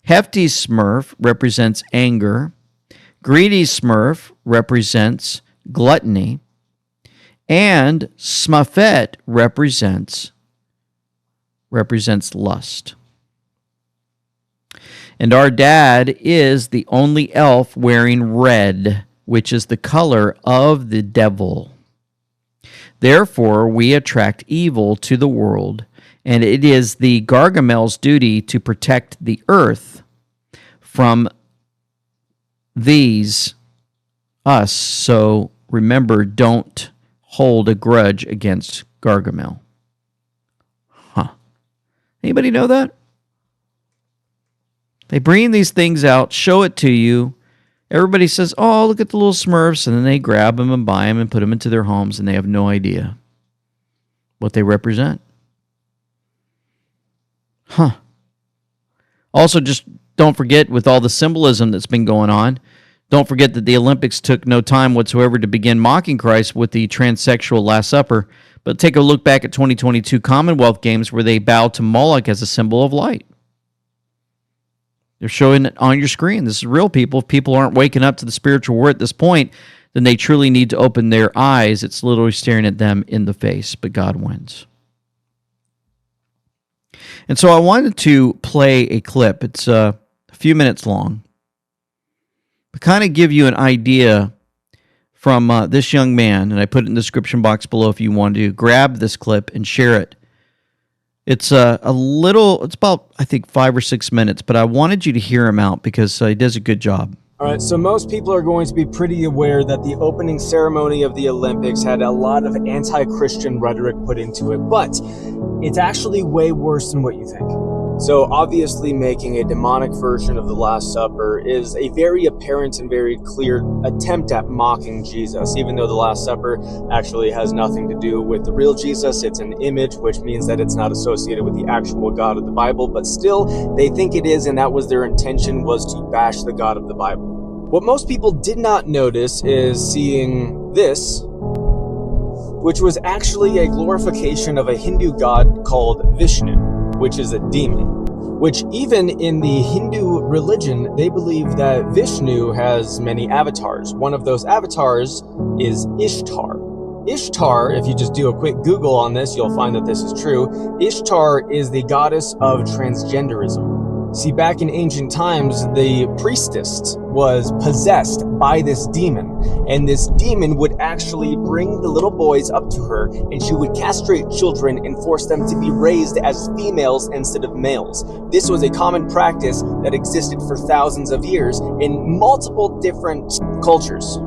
Hefty Smurf represents anger. Greedy Smurf represents gluttony. And Smuffette represents lust. And our dad is the only elf wearing red, which is the color of the devil. Therefore, we attract evil to the world, and it is the Gargamel's duty to protect the earth from us. So remember, don't hold a grudge against Gargamel. Anybody know that? They bring these things out, show it to you. Everybody says, oh, look at the little Smurfs, and then they grab them and buy them and put them into their homes, and they have no idea what they represent. Also, just don't forget, with all the symbolism that's been going on, don't forget that the Olympics took no time whatsoever to begin mocking Christ with the transsexual Last Supper. But take a look back at 2022 Commonwealth Games where they bowed to Moloch as a symbol of light. They're showing it on your screen. This is real, people. If people aren't waking up to the spiritual war at this point, then they truly need to open their eyes. It's literally staring at them in the face, but God wins. And so I wanted to play a clip. It's a few minutes long, to kind of give you an idea from this young man, and I put it in the description box below if you want to grab this clip and share it. It's it's about, I think, 5 or 6 minutes, but I wanted you to hear him out because he does a good job. All right, so most people are going to be pretty aware that the opening ceremony of the Olympics had a lot of anti-Christian rhetoric put into it, but it's actually way worse than what you think. So obviously making a demonic version of the Last Supper is a very apparent and very clear attempt at mocking Jesus, even though the Last Supper actually has nothing to do with the real Jesus. It's an image, which means that it's not associated with the actual God of the Bible, but still they think it is, and that was their intention, was to bash the God of the Bible. What most people did not notice is seeing this, which was actually a glorification of a Hindu god called Vishnu, which is a demon, which even in the Hindu religion, they believe that Vishnu has many avatars. One of those avatars is Ishtar. Ishtar, if you just do a quick Google on this, you'll find that this is true. Ishtar is the goddess of transgenderism. See, back in ancient times, the priestess was possessed by this demon, and this demon would actually bring the little boys up to her, and she would castrate children and force them to be raised as females instead of males. This was a common practice that existed for thousands of years in multiple different cultures.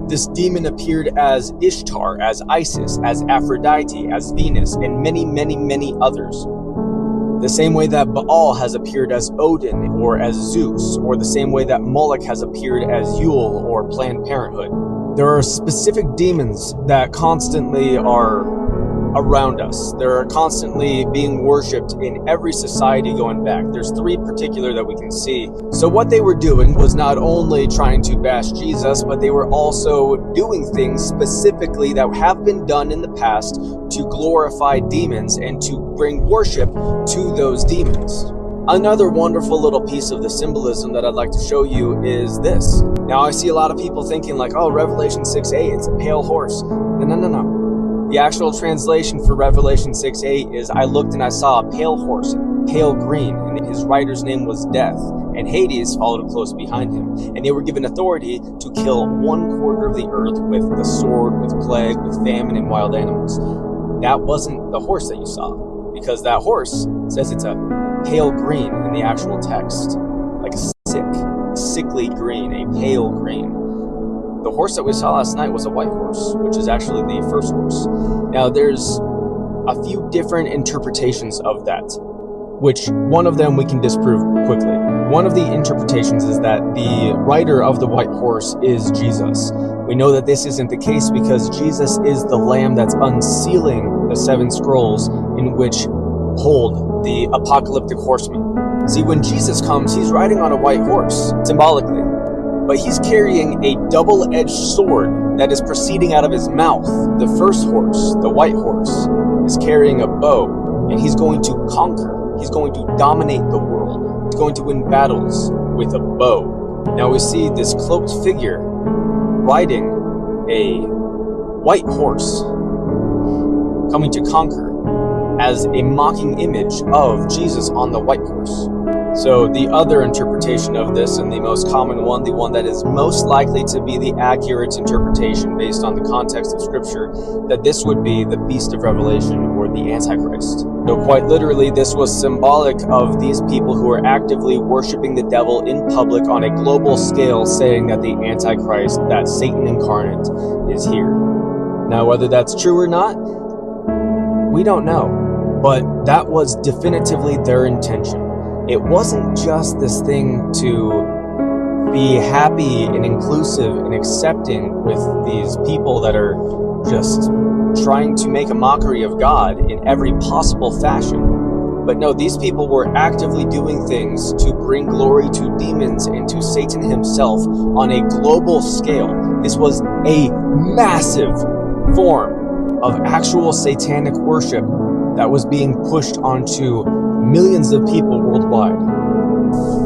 This demon appeared as Ishtar, as Isis, as Aphrodite, as Venus, and many, many, many others. The same way that Baal has appeared as Odin or as Zeus, or the same way that Moloch has appeared as Yule or Planned Parenthood. There are specific demons that constantly are around us. They're constantly being worshipped in every society going back. There's 3 particular that we can see. So what they were doing was not only trying to bash Jesus, but they were also doing things specifically that have been done in the past to glorify demons and to bring worship to those demons. Another wonderful little piece of the symbolism that I'd like to show you is this. Now I see a lot of people thinking like, oh, Revelation 6:8, it's a pale horse. No. The actual translation for Revelation 6:8 is, I looked and I saw a pale horse, pale green, and his rider's name was Death, and Hades followed close behind him. And they were given authority to kill 1/4 of the earth with the sword, with plague, with famine, and wild animals. That wasn't the horse that you saw, because that horse says it's a pale green in the actual text, like a sickly green, a pale green. The horse that we saw last night was a white horse, which is actually the first horse. Now, there's a few different interpretations of that, which one of them we can disprove quickly. One of the interpretations is that the rider of the white horse is Jesus. We know that this isn't the case because Jesus is the lamb that's unsealing the 7 scrolls in which hold the apocalyptic horsemen. See, when Jesus comes, he's riding on a white horse, symbolically. But he's carrying a double-edged sword that is proceeding out of his mouth. The first horse, the white horse, is carrying a bow, and he's going to conquer. He's going to dominate the world. He's going to win battles with a bow. Now we see this cloaked figure riding a white horse, coming to conquer as a mocking image of Jesus on the white horse. So the other interpretation of this, and the most common one, the one that is most likely to be the accurate interpretation based on the context of Scripture, that this would be the Beast of Revelation or the Antichrist. So quite literally, this was symbolic of these people who are actively worshiping the devil in public on a global scale, saying that the Antichrist, that Satan incarnate, is here. Now, whether that's true or not, we don't know, but that was definitively their intention. It wasn't just this thing to be happy and inclusive and accepting with these people that are just trying to make a mockery of God in every possible fashion. But no, these people were actively doing things to bring glory to demons and to Satan himself on a global scale. This was a massive form of actual satanic worship that was being pushed onto millions of people worldwide.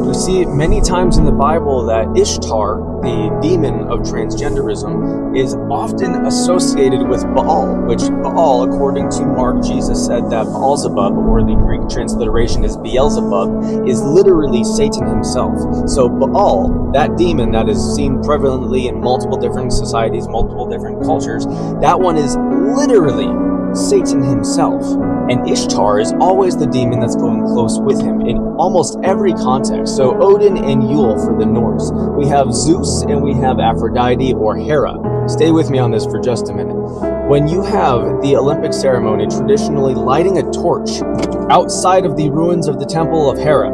We see many times in the Bible that Ishtar, the demon of transgenderism, is often associated with Baal, which Baal, according to Mark, Jesus said that Beelzebub, or the Greek transliteration is Beelzebub, is literally Satan himself. So Baal, that demon that is seen prevalently in multiple different societies, multiple different cultures, that one is literally Satan himself. And Ishtar is always the demon that's going close with him in almost every context. So Odin and Yule for the Norse. We have Zeus and we have Aphrodite or Hera. Stay with me on this for just a minute. When you have the Olympic ceremony traditionally lighting a torch outside of the ruins of the temple of Hera,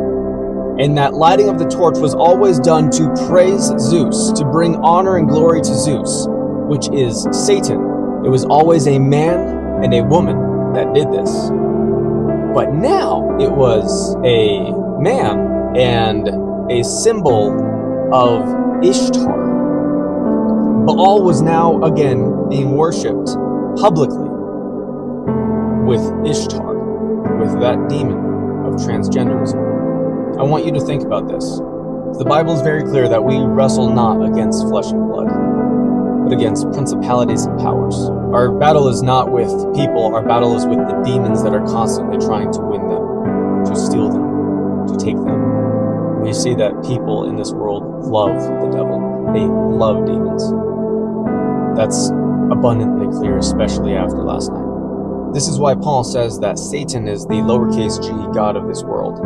and that lighting of the torch was always done to praise Zeus, to bring honor and glory to Zeus, which is Satan. It was always a man and a woman that did this. But now it was a man and a symbol of Ishtar. Baal was now again being worshipped publicly with Ishtar, with that demon of transgenderism. I want you to think about this. The Bible is very clear that we wrestle not against flesh and blood, but against principalities and powers. Our battle is not with people, our battle is with the demons that are constantly trying to win them, to steal them, to take them. We see that people in this world love the devil. They love demons. That's abundantly clear, especially after last night. This is why Paul says that Satan is the lowercase g god of this world.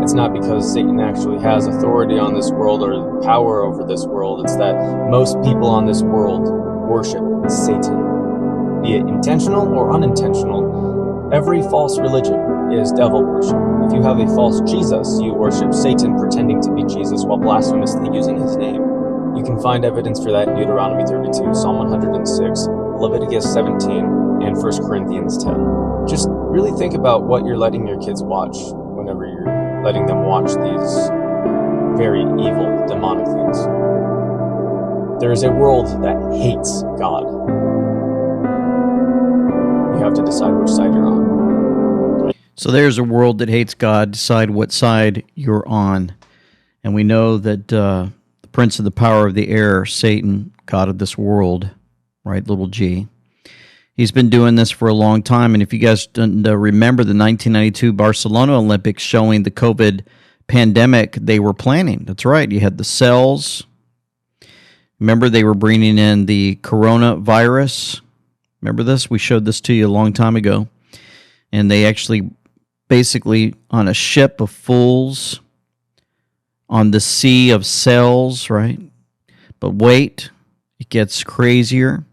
It's not because Satan actually has authority on this world or power over this world. It's that most people on this world worship Satan, be it intentional or unintentional. Every false religion is devil worship. If you have a false Jesus, you worship Satan pretending to be Jesus while blasphemously using his name. You can find evidence for that in Deuteronomy 32, Psalm 106, Leviticus 17, and 1 Corinthians 10. Just really think about what you're letting your kids watch whenever you're letting them watch these very evil, demonic things. There is a world that hates God. You have to decide which side you're on. So there's a world that hates God. Decide what side you're on. And we know that the prince of the power of the air, Satan, God of this world, right, little g, he's been doing this for a long time. And if you guys remember the 1992 Barcelona Olympics showing the COVID pandemic they were planning. That's right. You had the cells. Remember they were bringing in the coronavirus. Remember this? We showed this to you a long time ago. And they actually basically on a ship of fools on the sea of cells, right? But wait, it gets crazier.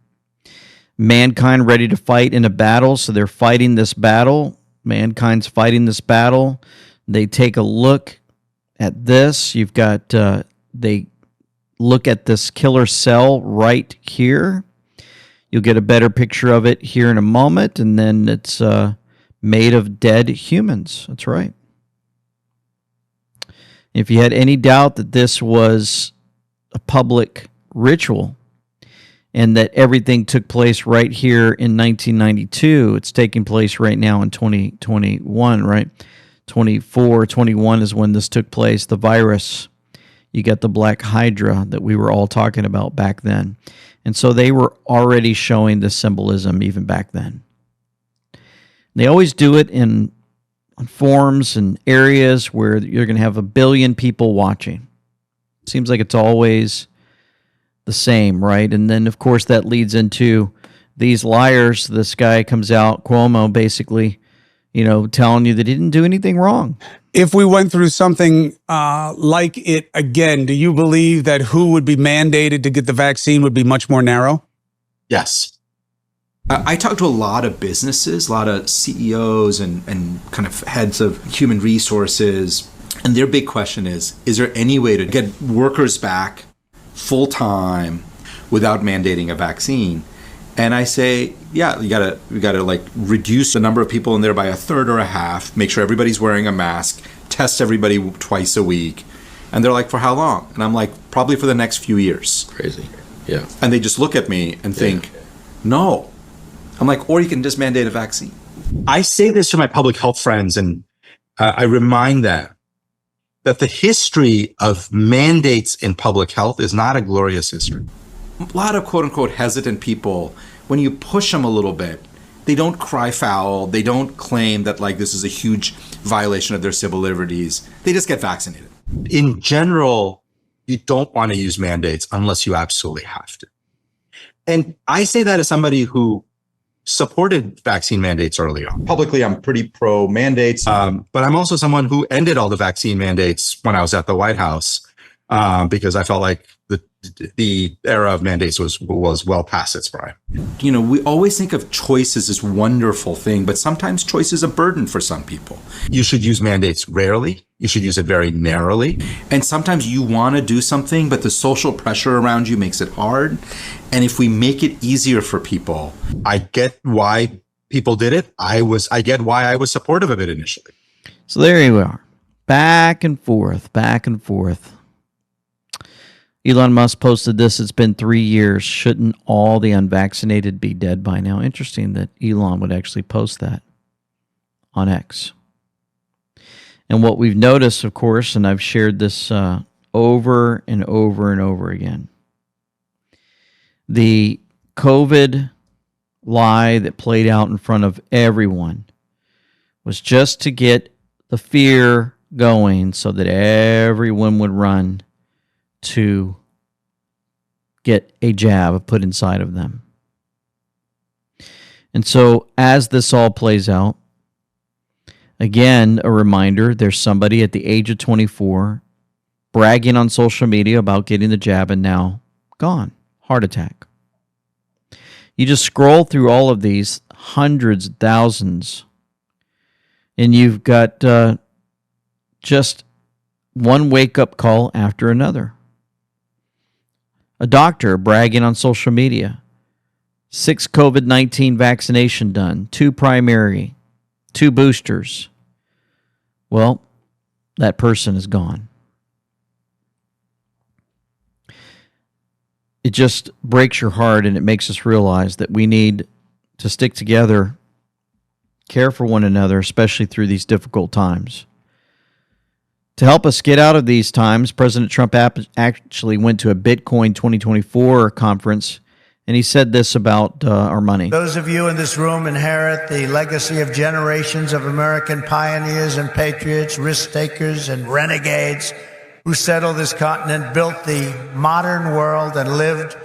Mankind ready to fight in a battle, so they're fighting this battle. Mankind's fighting this battle. They take a look at this. You've got, they look at this killer cell right here. You'll get a better picture of it here in a moment, and then it's made of dead humans. That's right. If you had any doubt that this was a public ritual and that everything took place right here in 1992, it's taking place right now in 2021, right? 24, 21 is when this took place. The virus, you got the Black Hydra that we were all talking about back then. And so they were already showing the symbolism even back then. They always do it in forums and areas where you're going to have 1 billion people watching. Seems like it's always the same, right? And then, of course, that leads into these liars. This guy comes out, Cuomo, basically, you know, telling you that he didn't do anything wrong. If we went through something like it again, do you believe that who would be mandated to get the vaccine would be much more narrow? Yes. I talked to a lot of businesses, a lot of CEOs and kind of heads of human resources. And their big question is there any way to get workers back full time without mandating a vaccine? And I say, yeah, we gotta like reduce the number of people in there by 1/3 or 1/2, make sure everybody's wearing a mask, test everybody twice a week. And they're like, for how long? And I'm like, probably for the next few years. Crazy. Yeah. And they just look at me and think, no. I'm like, or you can just mandate a vaccine. I say this to my public health friends, and I remind them that the history of mandates in public health is not a glorious history. A lot of quote unquote hesitant people, when you push them a little bit, they don't cry foul. They don't claim that like this is a huge violation of their civil liberties. They just get vaccinated. In general, you don't want to use mandates unless you absolutely have to. And I say that as somebody who supported vaccine mandates early on. Publicly, I'm pretty pro mandates, but I'm also someone who ended all the vaccine mandates when I was at the White House because I felt like the era of mandates was well past its prime. You know, we always think of choice as this wonderful thing, but sometimes choice is a burden for some people. You should use mandates rarely. You should use it very narrowly. And sometimes you want to do something, but the social pressure around you makes it hard. And if we make it easier for people, I get why people did it. I get why I was supportive of it initially. So there you are. Back and forth, back and forth. Elon Musk posted this. It's been 3 years. Shouldn't all the unvaccinated be dead by now? Interesting that Elon would actually post that on X. And what we've noticed, of course, and I've shared this over and over and over again, the COVID lie that played out in front of everyone was just to get the fear going so that everyone would run to get a jab put inside of them. And so as this all plays out, again, a reminder, there's somebody at the age of 24 bragging on social media about getting the jab and now gone. Heart attack. You just scroll through all of these hundreds, thousands, and you've got just one wake-up call after another. A doctor bragging on social media. 6 COVID-19 vaccination done. 2 primary. 2 boosters. Well, that person is gone. It just breaks your heart and it makes us realize that we need to stick together, care for one another, especially through these difficult times. To help us get out of these times, President Trump actually went to a Bitcoin 2024 conference, and he said this about our money. Those of you in this room inherit the legacy of generations of American pioneers and patriots, risk takers and renegades who settled this continent, built the modern world, and lived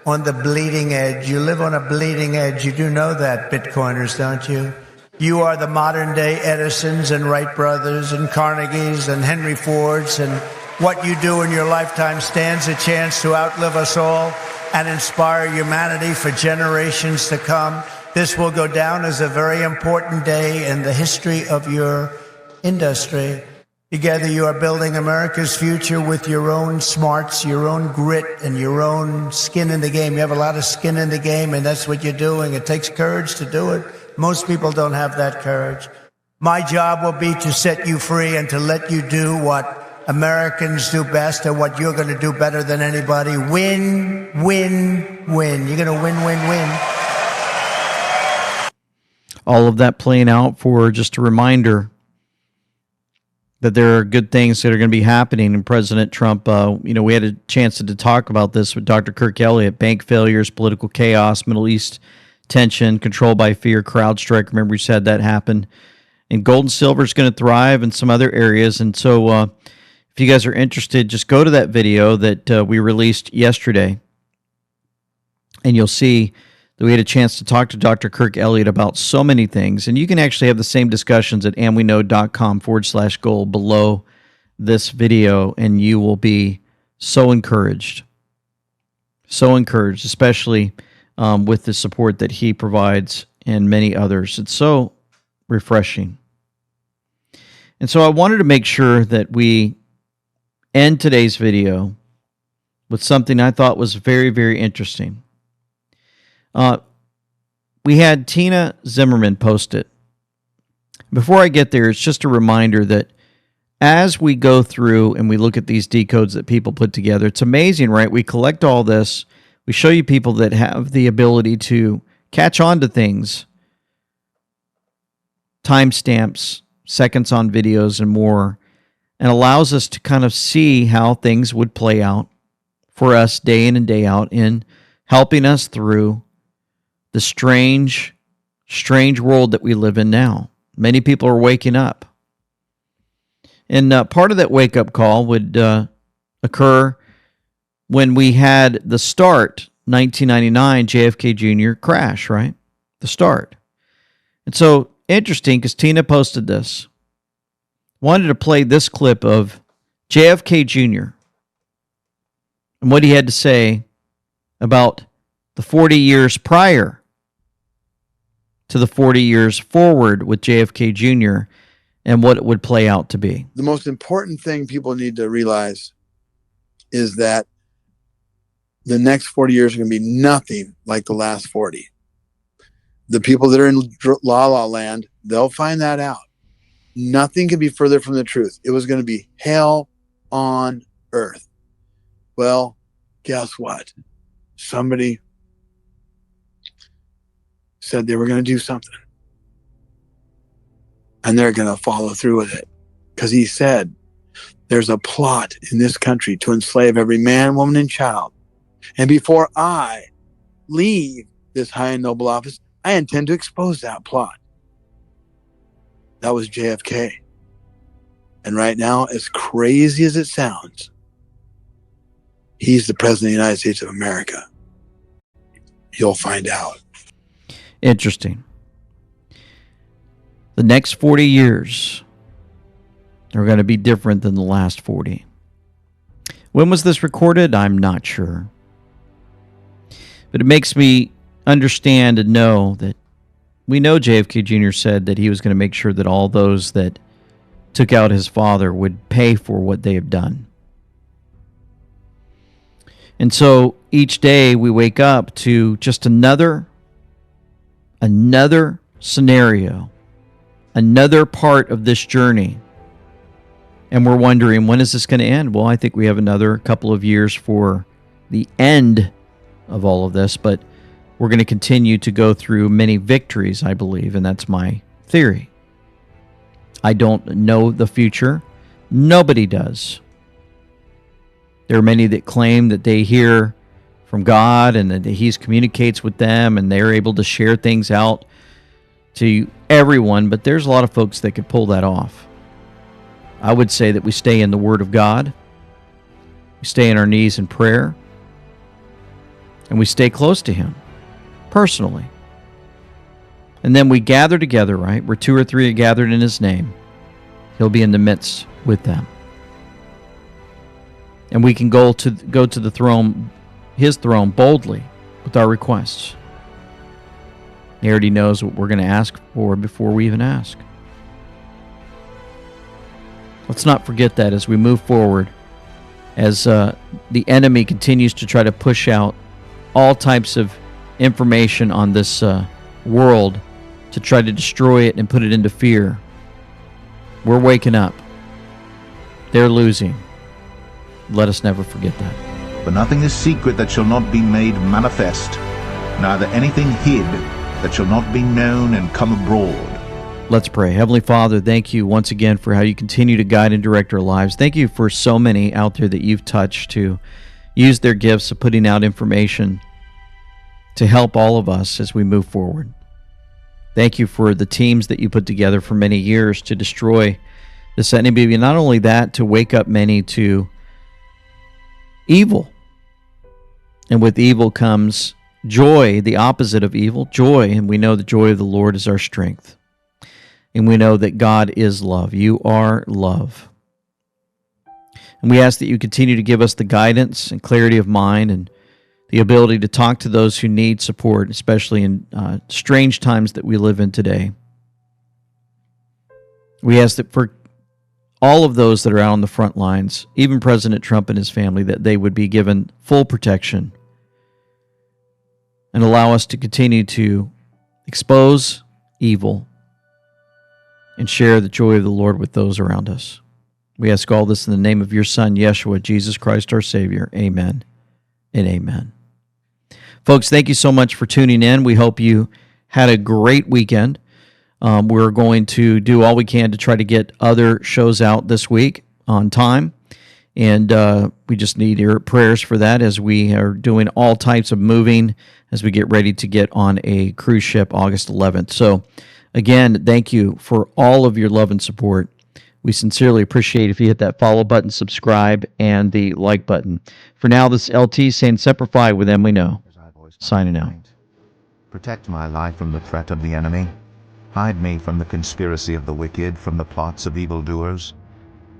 on the bleeding edge. You live on a bleeding edge. You do know that, Bitcoiners, don't you? You are the modern-day Edisons and Wright brothers and Carnegies and Henry Fords, and what you do in your lifetime stands a chance to outlive us all and inspire humanity for generations to come. This will go down as a very important day in the history of your industry. Together you are building America's future with your own smarts, your own grit, and your own skin in the game. You have a lot of skin in the game, and that's what you're doing. It takes courage to do it. Most people don't have that courage. My job will be to set you free and to let you do what Americans do best and what you're going to do better than anybody. Win, win, win. You're going to win, win, win. All of that playing out for just a reminder that there are good things that are going to be happening. And President Trump, we had a chance to talk about this with Dr. Kirk Elliott, bank failures, political chaos, Middle East tension, control by fear, CrowdStrike. Remember, we said that happened. And gold and silver is going to thrive in some other areas. And so if you guys are interested, just go to that video that we released yesterday, and you'll see that we had a chance to talk to Dr. Kirk Elliott about so many things. And you can actually have the same discussions at amweknow.com/gold below this video, and you will be so encouraged, especially with the support that he provides and many others. It's so refreshing. And so I wanted to make sure that we end today's video with something I thought was very, very interesting. We had Tina Zimmerman post it. Before I get there, it's just a reminder that as we go through and we look at these decodes that people put together, it's amazing, right? We collect all this. We show you people that have the ability to catch on to things, timestamps, seconds on videos, and more. and allows us to kind of see how things would play out for us day in and day out in helping us through the strange world that we live in now. Many people are waking up. And part of that wake-up call would occur when we had the start, 1999 JFK Jr. crash, right? The start. And so, interesting, because Tina posted this. Wanted to play this clip of JFK Jr. and what he had to say about the 40 years prior to the 40 years forward with JFK Jr. and what it would play out to be. The most important thing people need to realize is that the next 40 years are going to be nothing like the last 40. The people that are in La La Land, they'll find that out. Nothing could be further from the truth. It was going to be hell on earth. Well, guess what? Somebody said they were going to do something. And they're going to follow through with it. Because he said, there's a plot in this country to enslave every man, woman, and child. And before I leave this high and noble office, I intend to expose that plot. That was JFK. And right now, as crazy as it sounds, he's the president of the United States of America. You'll find out. Interesting. The next 40 years are going to be different than the last 40. When was this recorded? I'm not sure. But it makes me understand and know that we know JFK Jr. said that he was going to make sure that all those that took out his father would pay for what they have done. And so each day we wake up to just another scenario, another part of this journey. And we're wondering, when is this going to end? Well, I think we have another couple of years for the end of all of this, but we're going to continue to go through many victories, I believe, and that's my theory. I don't know the future. Nobody does. There are many that claim that they hear from God and that He communicates with them and they're able to share things out to everyone, but there's a lot of folks that could pull that off. I would say that we stay in the Word of God, we stay on our knees in prayer, and we stay close to Him personally. And then we gather together, right? Where 2 or 3 are gathered in His name, He'll be in the midst with them. And we can go to the throne, His throne, boldly with our requests. He already knows what we're going to ask for before we even ask. Let's not forget that as we move forward, as the enemy continues to try to push out all types of information on this world to try to destroy it and put it into fear. We're waking up. They're losing. Let us never forget that. For nothing is secret that shall not be made manifest, neither anything hid that shall not be known and come abroad. Let's pray. Heavenly Father, thank you once again for how you continue to guide and direct our lives. Thank you for so many out there that you've touched to use their gifts of putting out information to help all of us as we move forward. Thank you for the teams that you put together for many years to destroy this enemy. And not only that, to wake up many to evil. And with evil comes joy, the opposite of evil, joy. And we know the joy of the Lord is our strength. And we know that God is love. You are love. And we ask that you continue to give us the guidance and clarity of mind and the ability to talk to those who need support, especially in strange times that we live in today. We ask that for all of those that are out on the front lines, even President Trump and his family, that they would be given full protection and allow us to continue to expose evil and share the joy of the Lord with those around us. We ask all this in the name of your Son, Yeshua, Jesus Christ, our Savior. Amen and amen. Folks, thank you so much for tuning in. We hope you had a great weekend. We're going to do all we can to try to get other shows out this week. on time. And we just need your prayers for that as we are doing all types of moving as we get ready to get on a cruise ship August 11th. So, again, thank you for all of your love and support. We sincerely appreciate if you hit that follow button, subscribe, and the like button. For now, this is LT saying Semper Fi with them we know. Signing out. Protect my life from the threat of the enemy. Hide me from the conspiracy of the wicked, from the plots of evildoers.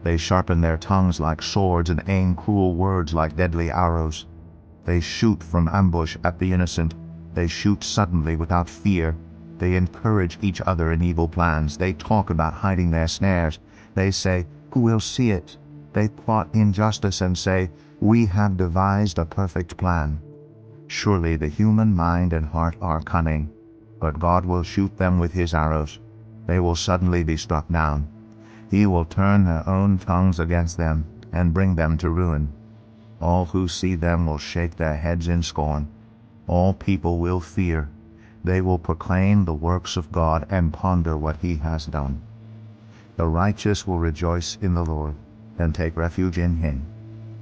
They sharpen their tongues like swords and aim cruel words like deadly arrows. They shoot from ambush at the innocent. They shoot suddenly without fear. They encourage each other in evil plans. They talk about hiding their snares. They say, "Who will see it?" They plot injustice and say, "We have devised a perfect plan." Surely the human mind and heart are cunning, but God will shoot them with his arrows. They will suddenly be struck down. He will turn their own tongues against them and bring them to ruin. All who see them will shake their heads in scorn. All people will fear. They will proclaim the works of God and ponder what he has done. The righteous will rejoice in the Lord and take refuge in him.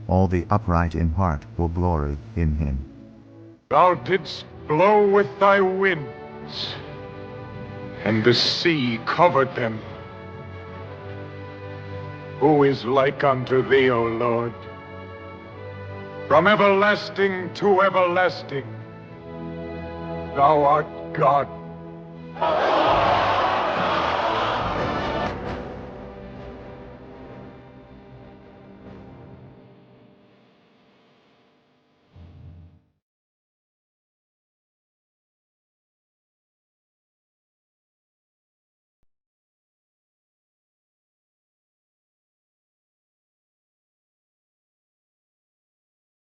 All the upright in heart will glory in him. Thou didst blow with thy winds, and the sea covered them. Who is like unto thee, O Lord? From everlasting to everlasting, thou art God.